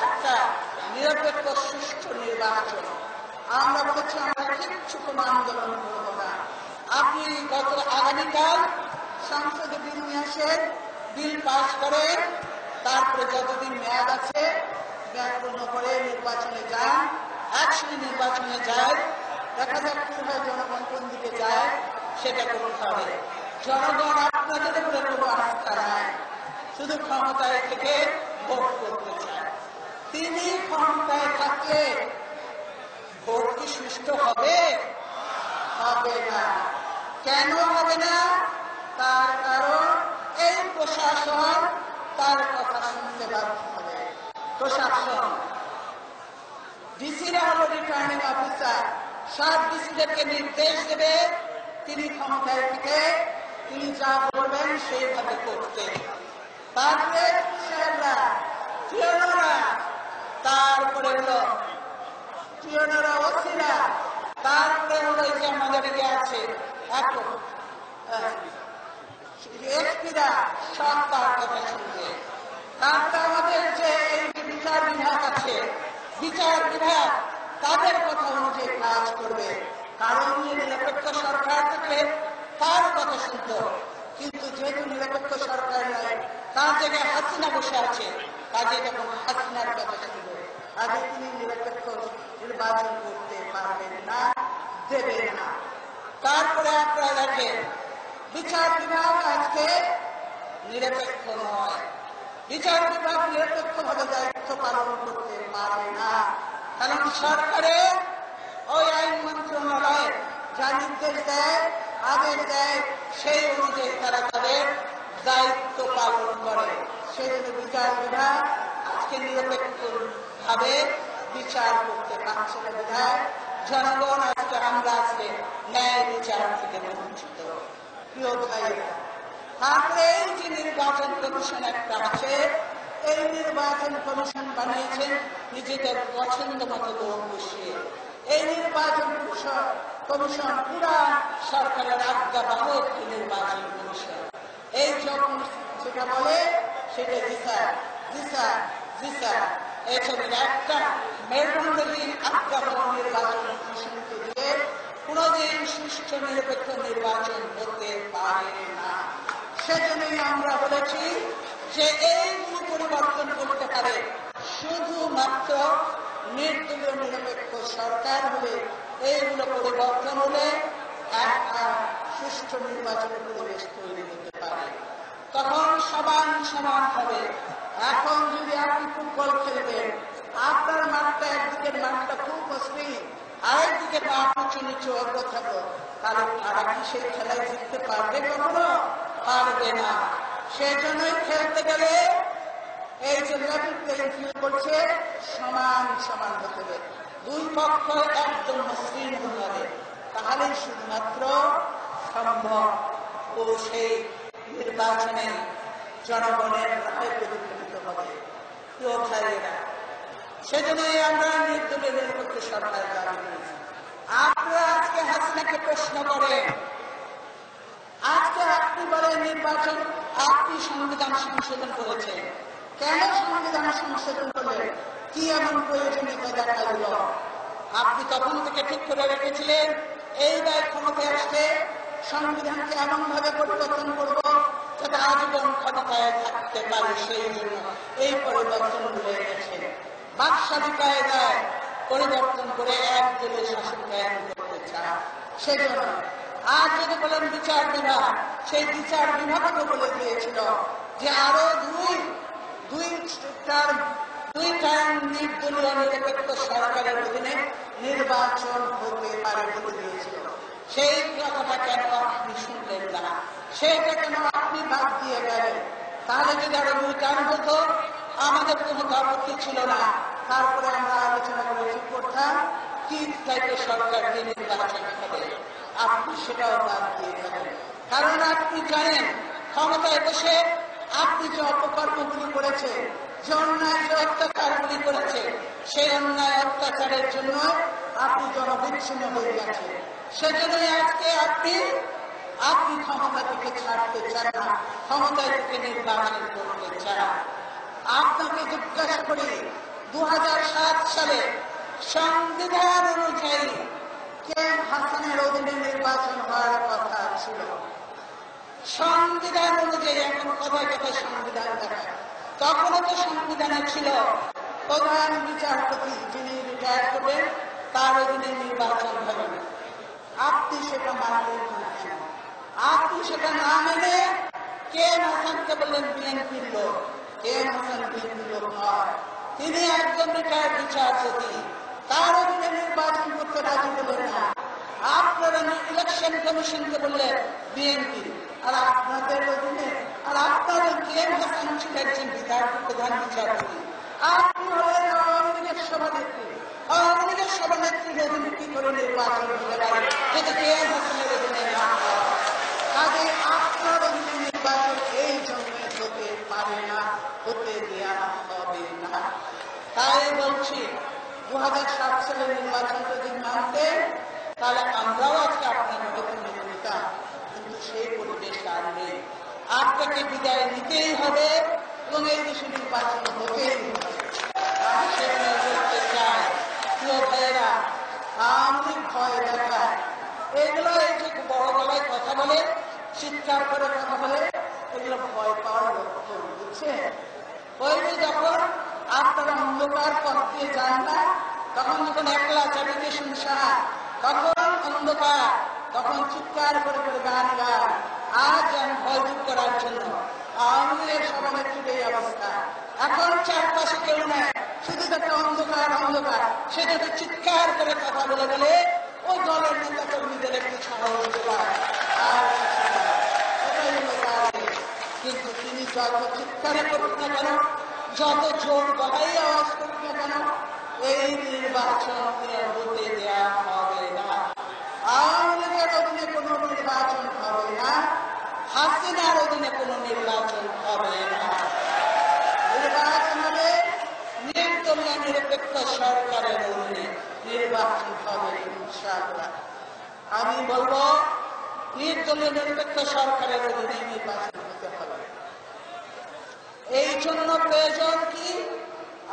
একটা নিরপেক্ষ সুষ্ঠু নির্বাচন। আমরা বলেছি আমরা কিচ্ছু কোনো আন্দোলন করবো না। আপনি আগামীকাল সংসদে বিল নিয়ে আসেন, বিল পাস করেন, তারপরে যতদিন মেয়াদ আছে মেয়াদ পূর্ণ করে নির্বাচনে যান, একসঙ্গে নির্বাচনে যায়, দেখা যাক কি হয়, জনগণ কোন দিকে যায় সেটা করতে হবে। জনগণ আপনাদের উপরে কোনো আস্থা নাই, শুধু ক্ষমতায় থেকে ভোট করতে চায়। তিনি ক্ষমতায় থাকলে ভোট কি সুষ্ঠু হবে? হবে না। কেন হবে না? তার কারণ এই প্রশাসন তার কথা শুনতে বাধ্য হবে। প্রশাসন ডিসিরা হল রিটার্নিং অফিসার, সব ডিসিদেরকে নির্দেশ দেবে তিনি ক্ষমতায় থেকে তিনি যা বলবেন সেইভাবে করতে। তারপরে তারপরে হলো টিওনারা ওসিরা, তারপরে হলো যে আমাদের ইয়ে আছে এখন এসপিরা সব তার কথা শুনবে। তারপরে আমাদের যে এই যে বিচার বিভাগ আছে, বিচার বিভাগ তাদের কথা অনুযায়ী কাজ করবে। কারণ নিরপেক্ষ সরকার থেকে তার কথা শুনত, কিন্তু যেহেতু নিরপেক্ষ সরকার নয়, তার জায়গায় হাসিনা বসে আছে, কাজে তখন হাসিনার কথা শুনব। আগে তিনি নিরপেক্ষ নির্বাচন করতে পারবেন না, দেবেন না। তারপরে আপনারা দেখেন বিচার বিভাগ আজকে নিরপেক্ষ নয়, বিচার বিভাগ নিরপেক্ষ ভাবে দায়িত্ব পালন করতে পারে না। কারণ সরকারের ওই আইন মন্ত্রণালয় যা নির্দেশ দেয়, আদেশ দেয়, সেই অনুযায়ী তারা তাদের দায়িত্ব পালন করে। সেই জন্য বিচার বিভাগ আজকে নিরপেক্ষ ভাবে বিচার করতে পারছে না। বিধায় জনগণ আজকে আমরা আজকে ন্যায় বিচার থেকে বঞ্চিত। প্রিয় ভাইয়েরা, তারপরে এই যে নির্বাচন কমিশন একটা আছে, এই নির্বাচন কমিশন বানিয়েছেন নিজেদের পছন্দ মতো লোক বসিয়ে। এই নির্বাচন কমিশন পুরা সরকারের আজ্ঞাবহ একটি নির্বাচন কমিশন। এই যখন যেটা বলে সেটা দিশা দিশা দিশা এইসবের একটা মেরুদণ্ডহীন আজ্ঞাবহ নির্বাচন কমিশনকে দিয়ে কোনদিন সুষ্ঠু নিরপেক্ষ নির্বাচন হতে পারে না। সেজন্যই আমরা বলেছি যে এইগুলো পরিবর্তন করতে পারে শুধুমাত্র নির্দলীয় নিরপেক্ষ সরকার হলে। এইগুলো পরিবর্তন হলে একটা সুষ্ঠু নির্বাচনের পরিবেশ তৈরি হতে পারে, তখন সমান সমান হবে। এখন যদি আপনি ফুটবল খেলবেন, আপনার মাঠটা একদিকের মাঠটা খুব মসৃণ, আরেকদিকে মাঠ উঁচু নিচু অগ্র থাকো, তাহলে তারা কি সেই খেলায় জিততে পারবে? কখনো পারবে না। সেজন্যই খেলতে গেলে এই যে লেভেল প্লেইং ফিল্ড করছে, সমান সমান হতে হবে, দুই পক্ষ একদম মসৃণ হতে হবে, তাহলেই শুধুমাত্র সম্ভব ও সেই নির্বাচনে জনগণের রায় প্রতিফলিত হবে। প্রিয় ভাইয়েরা, সেজন্যই আমরা নির্দলীয় নিরপেক্ষ সরকার দাবি করেছি। আপনারা আজকে হাসিনাকে প্রশ্ন করেন, আজকে আপনি বলেন নির্বাচন, আপনি সংবিধান সংশোধন করেছেন, কেন সংবিধান সংশোধন করলেন? কি এমন প্রয়োজনীয়তা দেখা দিল? আপনি তখন থেকে ঠিক করে রেখেছিলেন এই দায় ক্ষমতায় আসলে সংবিধানকে এমন ভাবে পরিবর্তন করব যাতে আজীবন ক্ষমতায় থাকতে পারে। সেই জন্য এই পরিবর্তন হয়ে গেছে। বাকশালী কায়দায় পরিবর্তন করে একদলীয় শাসন কায়েম করতে চায়। সেজন্য আর যদি বলেন বিচার বিভাগ, সেই বিচার বিভাগকে বলে দিয়েছিল যে আরো দুই টার্ম 2 টার্ম নির্দলীয় নিরপেক্ষ সরকারের অধীনে নির্বাচন হতে পারে বলে দিয়েছিল। সেই কথাটা কেন আপনি শুনলেন না? সেইটা কেন আপনি বাদ দিয়ে গেলেন? তাহলে যদি আরো 2 টার্ম হতো আমাদের কোনো আপত্তি ছিল না। তারপরে আমরা আলোচনা করে ঠিক করতাম কি টাইপের সরকার দিয়ে নির্বাচন হবে। আপনি সেটাও বাদ দিয়ে গেলেন, কারণ আপনি জানেন ক্ষমতায় বসে আপনি যে অপকর্মগুলি করেছে, যে অন্যায় যে অত্যাচারগুলি করেছে, সেই অন্যায় অত্যাচারের জন্য আপনি জনবিচ্ছিন্ন হয়ে গেছেন। সেজন্যই আজকে আপনি ক্ষমতা থেকে ছাড়তে চান না, ক্ষমতায় থেকে নির্বাচন করতে চান। আপনাকে জিজ্ঞাসা করি, 2007 সালে সংবিধান অনুযায়ী কেম হাসানের অধীনে নির্বাচন হওয়ার কথা ছিল। সংবিধান অনুযায়ী, এখন কথায় কথায় সংবিধান দেখায়, তখনও তো সংবিধানে ছিল প্রধান বিচারপতি যিনি রিটায়ার করবেন তার অধীনে নির্বাচন হবে। আপনি সেটা মানলেন না কেন? আপনি সেটা না মেনে কেম হাসানকে বললেন বিএনপির লোক। কেম হাসান বিএনপির লোক নয়, তিনি একজন রিটায়ার্ড বিচারপতি, তার অধীনে নির্বাচন করতে রাজি হলেন না। আপনারা ইলেকশন কমিশনকে বললেন বিএনপি, আর আপনাদের অধীনে, আর আপনাদের কেম হাসান ছিল একজন প্রধান বিচারপতি। আপনি হলেন আওয়ামী লীগের সভানেত্রী। আওয়ামী লীগের সভানেত্রীর অধীনে কি করে নির্বাচন হতে পারে যদি কেম হাসানের অধীনে না হয়? কাজে আপনার অধীনে নির্বাচন এই জন্য হতে পারে না, হতে দেওয়া হবে না। তাই বলছি 2007 সালের নির্বাচন যদি মানতেন তাহলে আমরাও আজকে আপনার মধ্যে মেনে নিতাম, কিন্তু সেই পরিবেশ আর নেই। আপনাকে বিদায় নিতেই হবে এবং এই দেশে নির্বাচন হতেই হবে। আমি সেখানে বলতে চাই, প্রিয় ভাইয়েরা, আওয়ামী ভয় দেখায়, এগুলো এই যে বড় গলায় কথা বলে, চিৎকার করে কথা বলে, এগুলো ভয় পাওয়ার লক্ষণ, বুঝছেন? ওই যে যখন আপনারা অন্ধকার পথ দিয়ে যান না, তখন যখন একলা চারিদিকে শুনশান, তখন অন্ধকার, তখন চিৎকার করে করে গান গান আজ ভয়ভীত করার জন্য। আওয়ামী লীগের সভানেত্রীর এই অবস্থা। এখন চারপাশে কেউ নেই, শুধু একটা অন্ধকার অন্ধকার, সেটাকে চিৎকার করে কথা বলে বলে ওই দলের নেতা কর্মীদের একটু সাহস দেওয়া। আর এটাই হলো তার। কিন্তু তিনি যত চিৎকারে করুক না কেন, যত জোর গলায় আওয়াজ করুক না কেন, এই নির্বাচন হতে দেওয়া হবে না। আওয়ামী লীগের অধীনে কোন নির্বাচন হবে না, হাসিনার অধীনে কোন নির্বাচন হবে না। নির্বাচন হবে নির্দলীয় নিরপেক্ষ সরকারের অধীনে নির্বাচন হবে ইনশাআল্লাহ। আমি বলবো নির্দলীয় নিরপেক্ষ সরকারের অধীনে নির্বাচন হতে হবে। এই জন্য প্রয়োজন কি,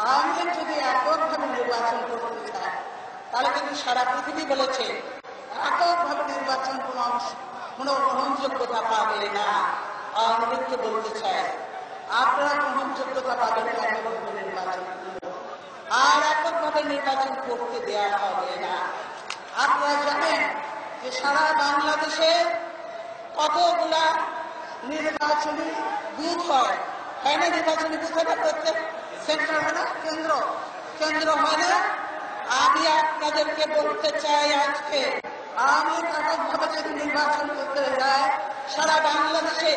আওয়ামী যদি এককভাবে নির্বাচন করতে চায় তাহলে কিন্তু সারা পৃথিবী বলেছে এককভাবে নির্বাচন কোনো গ্রহণযোগ্যতা পাবে না। আওয়ামী লীগকে বলতে চায় আপনারা গ্রহণযোগ্যতা পাবেন এককভাবে নির্বাচন, আর এককভাবে নির্বাচন করতে দেওয়া হবে না। আপনারা জানেন যে সারা বাংলাদেশে কতগুলা নির্বাচনী বুথ হয়, তাই না? নির্বাচনী বুথ হয় না, প্রত্যেক সেন্টার হয় না, কেন্দ্র হয় না। আমি আপনাদেরকে বলতে চাই আজকে, আমি এককভাবে যদি নির্বাচন করতে যাই সারা বাংলাদেশে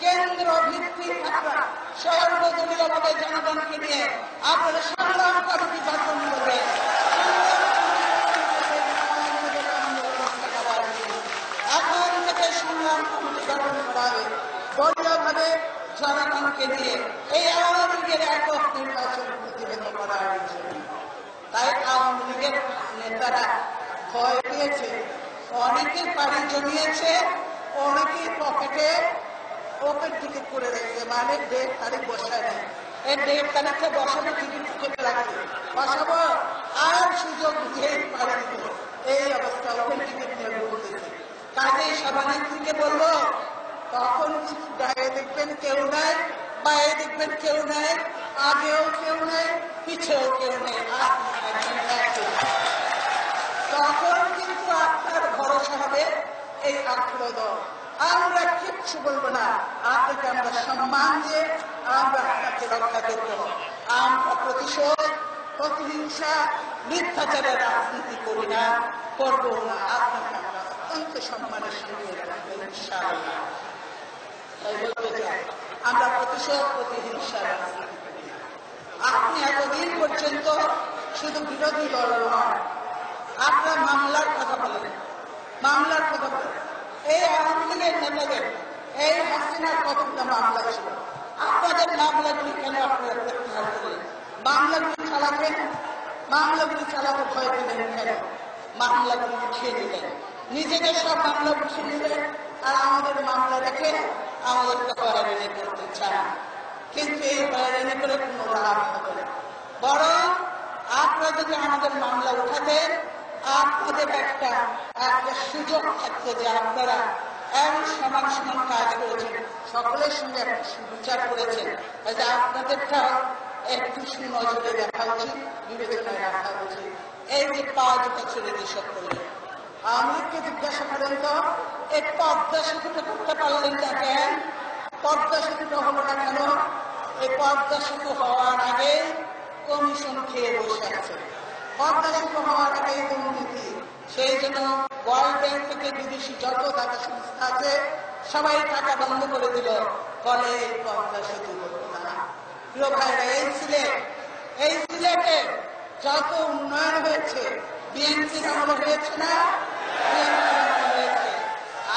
কেন্দ্র ভিত্তিক আপনারা সর্বদলীয়ভাবে জনগণকে নিয়ে আপনারা সংগ্রাম কমিটি গঠন করবেন। এখন থেকে সংগ্রাম কমিটি গঠন করা হবে দলীয়ভাবে জনগণকে নিয়ে এই আওয়ামী লীগের একক নির্বাচন প্রতিহত করার জন্য। তাই আওয়ামী লীগের নেতারা ভয় পেয়েছে, অনেকে পাড়ি জমিয়েছে, অনেকেই পকেটে ওপেন টিকিট করে রেখেছে, মানে 1.5 তারিখ বসায় নেই। এই 1.5 তারিখে বসানো টিকিট কেটে রাখছে, বসাবো আর সুযোগ দিয়ে পাড়ি দিব, এই অবস্থা ওপেন টিকিট নিয়ে বলতেছে। কাজেই সভানেত্রীকে বলবো, তখন কিছু গায়ে দেখবেন কেউ নাই, পায়ে দেখবেন কেউ নাই, আগেও কেউ নেই, পিছেও কেউ নেই, তখন কিন্তু আপনার ভরসা হবে এই 18 দল। আমরা কিচ্ছু বলবো না, আপনাকে আমরা সম্মান দিয়ে আমরা আপনাকে রক্ষা করবো। আমরা প্রতিশোধ, প্রতিহিংসা, মিথ্যাচারের রাজনীতি করি না, করবো না। আপনাকে আমরা অত্যন্ত সম্মানের সঙ্গে রাখবেন ইনশাআল্লাহ। তাই বলতে চাই, আমরা প্রতিশোধ, প্রতিহিংসার রাজনীতি করি না। আপনি এতদিন পর্যন্ত শুধু বিরোধী দল নয়, আপনারা মামলার কথা বলেন, মামলার কথা বলেন। এই আওয়ামী লীগের নেতাদের, এই হাসিনার কতগুলো মামলা ছিল, আপনাদের মামলাগুলি কেন আপনারা প্রত্যাহার করলেন? মামলাগুলি চালাবেন, মামলাগুলি চালাতে ভয় পেলেন কেন? মামলাগুলি উঠিয়ে নিলেন, নিজেদের সব মামলা উঠিয়ে নিলেন, আর আমাদের মামলা রেখে আমাদেরকে হয়রানি করতে চান। কিন্তু এই হয়রানি করে কোনো লাভ হবে না। বরং আপনারা যদি আমাদের মামলা উঠাতেন, আপনাদের একটা সুযোগ থাকতো যে আপনারা এমন সমান সমান কাজ করেছেন, সকলের সঙ্গে একটা সুবিচার করেছেন, যে আপনাদেরটা একটু সুনজরে দেখা উচিত, বিবেচনায় রাখা উচিত। এই যে 5 বছরে যেসব করলেন, আমাকে জিজ্ঞাসা করেন তো এই পদ্মা সেতুটা করতে পারলেন না কেন? পদ্মা সেতুটা হলো না কেন? এই পদ্মা সেতু হওয়ার আগে কমিশন খেয়ে বসে আছে। পদ্মা সেতু হওয়ার আগে দুর্নীতি, সেই জন্য ওয়ার্ল্ড ব্যাংক থেকে বিদেশি যত টাকা সংস্থা আছে সবাই টাকা বন্ধ করে দিল, ফলে এই পদ্মা সেতু হলো না। প্রিয় ভাইরা, এই সিলেটে যত উন্নয়ন হয়েছে বিএনপির আমলে হয়েছে না? বিএনপির আমলে হয়েছে।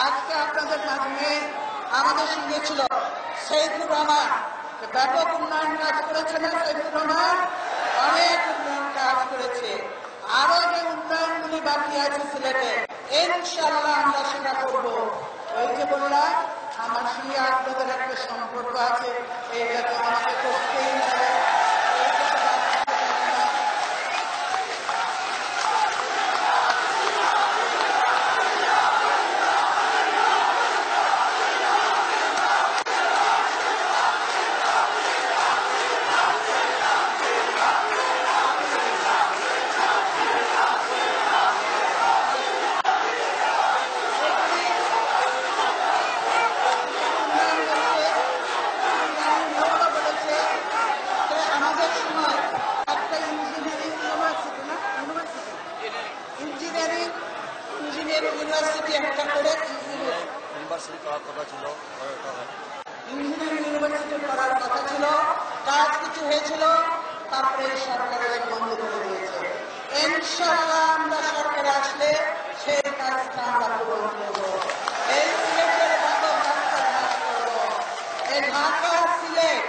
আজকে আপনাদের মাধ্যমে আমাদের সঙ্গে ছিল সৈয়দুর রহমান, ব্যাপক উন্নয়ন কাজ করেছে না? সৈয়দুর রহমান অনেক উন্নয়ন কাজ করেছে। আরো যে উন্নয়নগুলি বাকি আছে সিলেটে, ইনশাআল্লাহ আমরা সেটা করবো। ওই যে বললাম, আমার সঙ্গে আপনাদের একটা সম্পর্ক আছে, এইটা তো আমাকে করতেই হবে। ইউনিভার্সিটি একটা করে ইউনিভার্সিটি করার কথা ছিল, কাজ কিছু হয়েছিল, তারপরে সরকারের বন্ধ করে দিয়েছে। ইনশাআল্লাহ আমরা সরকারে আসলে সেই কাজটা আমরা পূরণ করবো। এই সিলেটের ব্যাপক রাস্তা কাজ করবো। এই ঢাকা সিলেট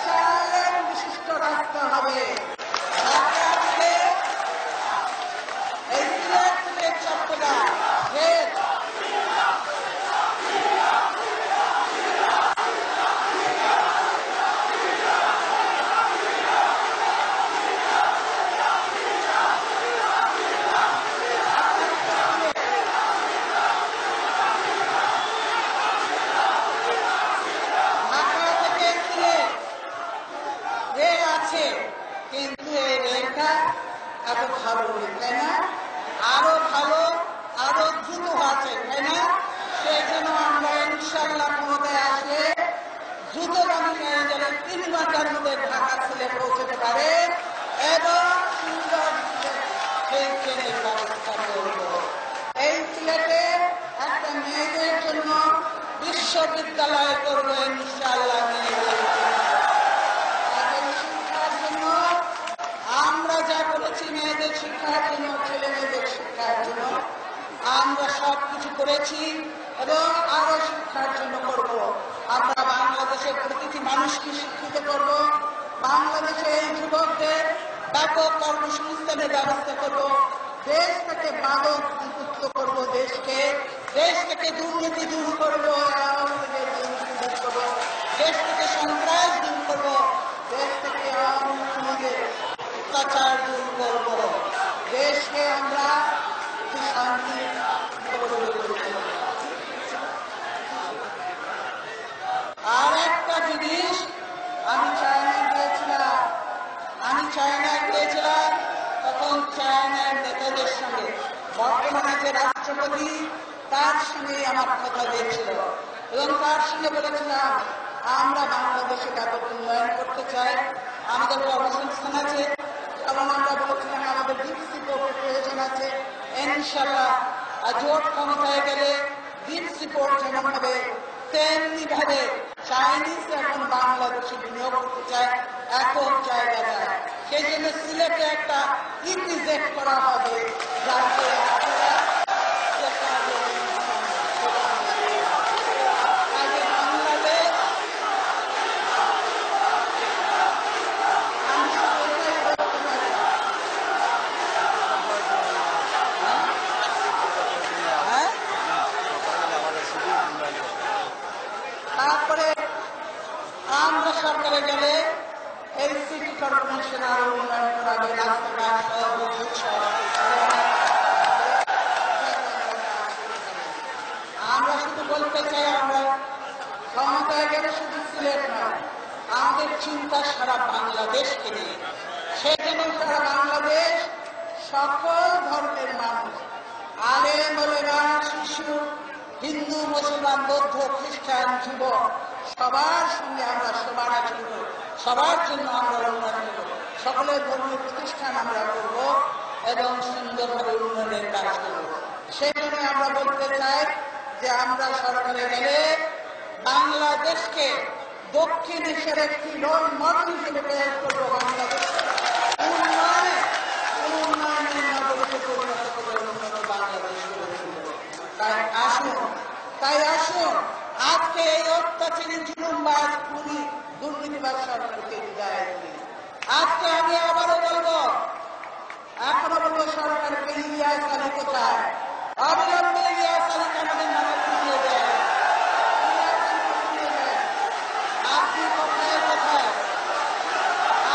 4 লেন বিশিষ্ট রাস্তা হবে। ঢাকা থেকে এই সিলেট থেকে চট্টগ্রাম কিন্তু এই রেলটা এত ভালো, তাই না? আরো ভালো, আরো দ্রুত আছে, তাই না? সেই জন্য আমরা ইনশাআল্লাহ ক্ষমতায় আসলে দ্রুতগামী রেল 3 ঘন্টার মধ্যে ঢাকা সিলেট পৌঁছতে পারে এবং সুন্দর সেই ট্রেনের ব্যবস্থা করব। এই সিলেটে একটা মেয়েদের জন্য বিশ্ববিদ্যালয় করবো ইনশাআল্লাহ। আমরা যা করেছি মেয়েদের শিক্ষার জন্য, ছেলে মেয়েদের শিক্ষার জন্য আমরা সবকিছু করেছি এবং আরো শিক্ষার জন্য করব। আমরা বাংলাদেশের প্রতিটি মানুষকে শিক্ষিত করব, বাংলাদেশে এই যুবকদের ব্যাপক কর্মসংস্থানের ব্যবস্থা করব, দেশ থেকে মাদক মুক্ত করব, দেশ থেকে দুর্নীতি দূর করবো, দেশ থেকে সন্ত্রাস দূর করবো, দেশ থেকে অত্যাচার দূর করব, দেশকে আমরা শান্তি। আর একটা জিনিস, আমি চায়নায় গিয়েছিলাম, তখন চায়নার নেতাদের সঙ্গে বর্তমানে যে রাষ্ট্রপতি তার সঙ্গে আমার কথা হয়েছিল এবং তার সঙ্গে বলেছিলাম আমরা বাংলাদেশে ব্যাপক উন্নয়ন করতে চাই, আমাদের কর্মসংস্থান আছে, এবং আমরা বলছিলাম আমাদের ডিপ সিপোর্টের প্রয়োজন আছে। ইনশাল্লাহ জোট ক্ষমতায় গেলে ডিপ সিপোর্ট যেমন হবে তেমনি ভাবে চাইনিজ এখন বাংলাদেশে বিনিয়োগ করতে চায়, একক জায়গা যায়। সেই জন্য সিলেটে একটা ইপিজেড করা হবে, যাতে তারপরে আমরা সরকারে গেলে এই সিটি কর্পোরেশন আরো উন্নয়ন করা হবে, রাস্তাঘাট আমরা শুধু বলতে চাই, আমরা ক্ষমতায় গেলে শুধু সিলেট নয়, আমাদের চিন্তা সারা বাংলাদেশকে নিয়ে। সেখানে সারা বাংলাদেশ সকল ধর্মের মানুষ, আলেম ওলেমা, শিশু, হিন্দু, মুসলমান, বৌদ্ধ, খ্রিস্টান, যুবক, সবার সঙ্গে আমরা সবার আচরণ, সবার জন্য আমরা উন্নয়ন করব, সকলের ধর্মীয় প্রতিষ্ঠান আমরা করব এবং সুন্দরভাবে উন্নয়নের কাজ করব। সেখানে আমরা বলতে চাই যে আমরা সরকারে গেলে বাংলাদেশকে দক্ষিণ এশিয়ার একটি রোল মডেল হিসেবে তৈরি করবো। বাংলাদেশকে উন্নয়নের নগরীতে পরিণত করে উন্নত বাংলাদেশ গড়ে তুলব। তাই আসুন আজকে এই অত্যাচারী জুলুমবাজ খুনি দুর্নীতিবাজ সরকারকে বিদায় দিই। আজকে আমি আবারও বলবো, এখনো বলবো, সরকারকে ইলিয়াস আলী কোথায়? অবিলম্বে ইলিয়াস আলীকে আমাদের নামে ফিরিয়ে দেয়। আপনি কোথায় কোথায়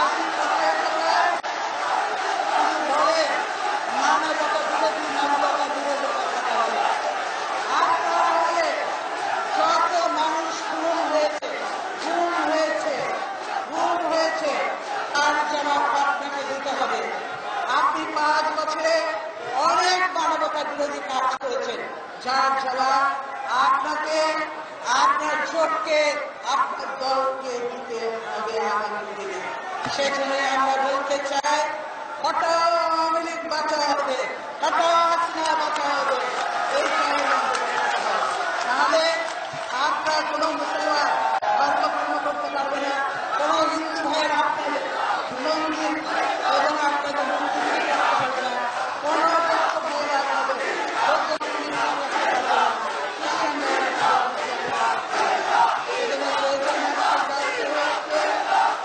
আপনি কোথায় কোথায় বলে মানবতা বিরোধী, মানবতা বিরোধী কথা বলে। আপনার বলে যত মানুষ খুন হয়েছে তার জবাব আপনাকে দিতে হবে। আপনি 5 বছরে অনেক মানবতা বিরোধী কাজ করেছেন, যার জবাব আপনাকে, আপনার জোটকে, আপনার দলকে দিতে হবে আগামী দিনে। সেজন্য আমরা বলতে চাই, হঠাৎ আওয়ামী লীগ বাঁচা হবে, হঠাৎ হাসিনা বাঁচা হবে, এই নাহলে আপনার কোনো মুসলমান ধর্মকর্ম করতে পারবে না, কোনো হিন্দু ভাইয়ের আপনার মন্দির এবং আপনাদের মন্দির করতে পারবে না, কোনো ভাইয়ের আপনাদের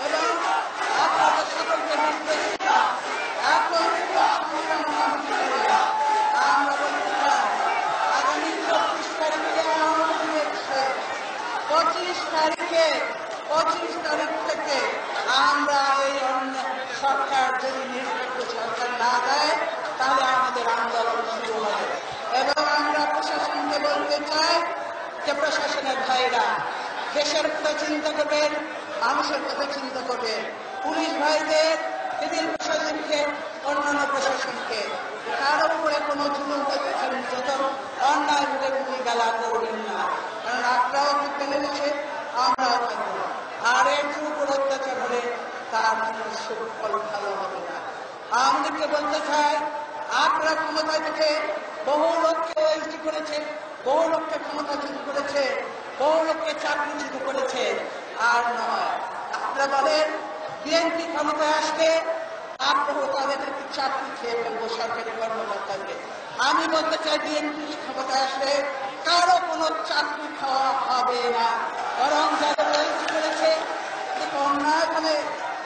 এবং আপনাদের সকলকে নির্দেশ এখন আমরা বলতে চাই, আগামী 25 তারিখে 25 তারিখ থেকে আমরা এই অন্য সরকার যদি নির্বাচিত সরকার না দেয়, তাহলে আমাদের আন্দোলন শুরু হবে। এবং আমরা প্রশাসনকে বলতে চাই যে প্রশাসনের ভাইরা দেশের কথা চিন্তা করবেন, মানুষের কথা চিন্তা করবেন। পুলিশ ভাইদের, সিভিল প্রশাসনকে, অন্যান্য প্রশাসনকে কারোর উপরে কোনো জুলুম করতেছেন, নির্যাতন, অন্যায় রূপে গালা করবেন না, কারণ আপনারাও থাকতে লেগেছে, আমরাও থাকবো। আর এর উপর অত্যাচার হলে তার কোনো সুফল ভালো হবে না। আমাদেরকে বলতে চাই, আপনারা ক্ষমতায় থেকে বহু লোককে ওএসডি করেছে, বহু লোককে ক্ষমতাচ্যুত করেছে, বহু লোককে চাকরিচ্যুত করেছে। আর নয়, আপনারা বলেন বিএনপি ক্ষমতায় আসলে আপনারও তাদেরকে চাকরি খেয়ে ফেলবো সরকারি কর্মকর্তাকে। আমি বলতে চাই, বিএনপি ক্ষমতায় আসলে কারো কোনো চাকরি খাওয়া হবে না, বরং যাদের ওএসডি করেছে, অন্যায়ভাবে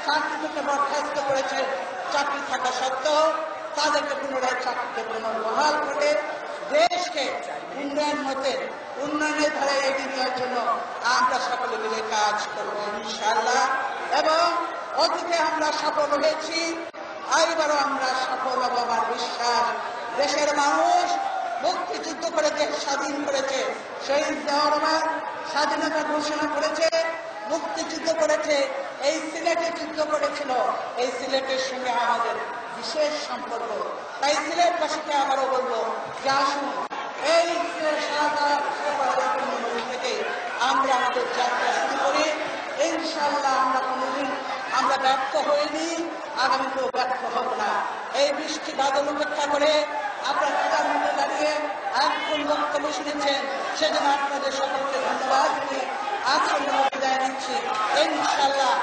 চাকরি থেকে বরখাস্ত করেছে, চাকরি থাকা সত্ত্বেও তাদেরকে পুনরায় চাকরিতে পুনর্বহাল করে দেশকে উন্নয়নের ধারে এগিয়ে নেওয়ার জন্য আমরা সকলে মিলে কাজ করবো ইনশাআল্লাহ। এবং অতীতে আমরা সফল হয়েছি, এইবারও আমরা সফল হব আমার বিশ্বাস। দেশের মানুষ মুক্তিযুদ্ধ করে দেশ স্বাধীন করেছে, শহীদ জিয়াউর রহমান স্বাধীনতা ঘোষণা করেছে, মুক্তিযুদ্ধ করেছে, এই সিলেটে যুদ্ধ করেছিল, এই সিলেটের সঙ্গে আমাদের বিশেষ সম্পর্ক। তাই সিলেটবাসীকে আবারও বলবো যে আসুন এই থেকে আমরা আমাদের যাত্রা শুরু করি। ইনশাআল্লাহ আমরা কোনোদিন আমরা ব্যর্থ হইনি, আগামীতেও ব্যর্থ হব না। এই বৃষ্টি বাদল উপেক্ষা করে আপনারা টাকার মধ্যে দাঁড়িয়ে একজন বক্তব্য শুনেছেন, সেজন্য আপনাদের সকলকে ধন্যবাদ দিয়ে আজকের বিদায় নিচ্ছি। ইনশাল্লাহ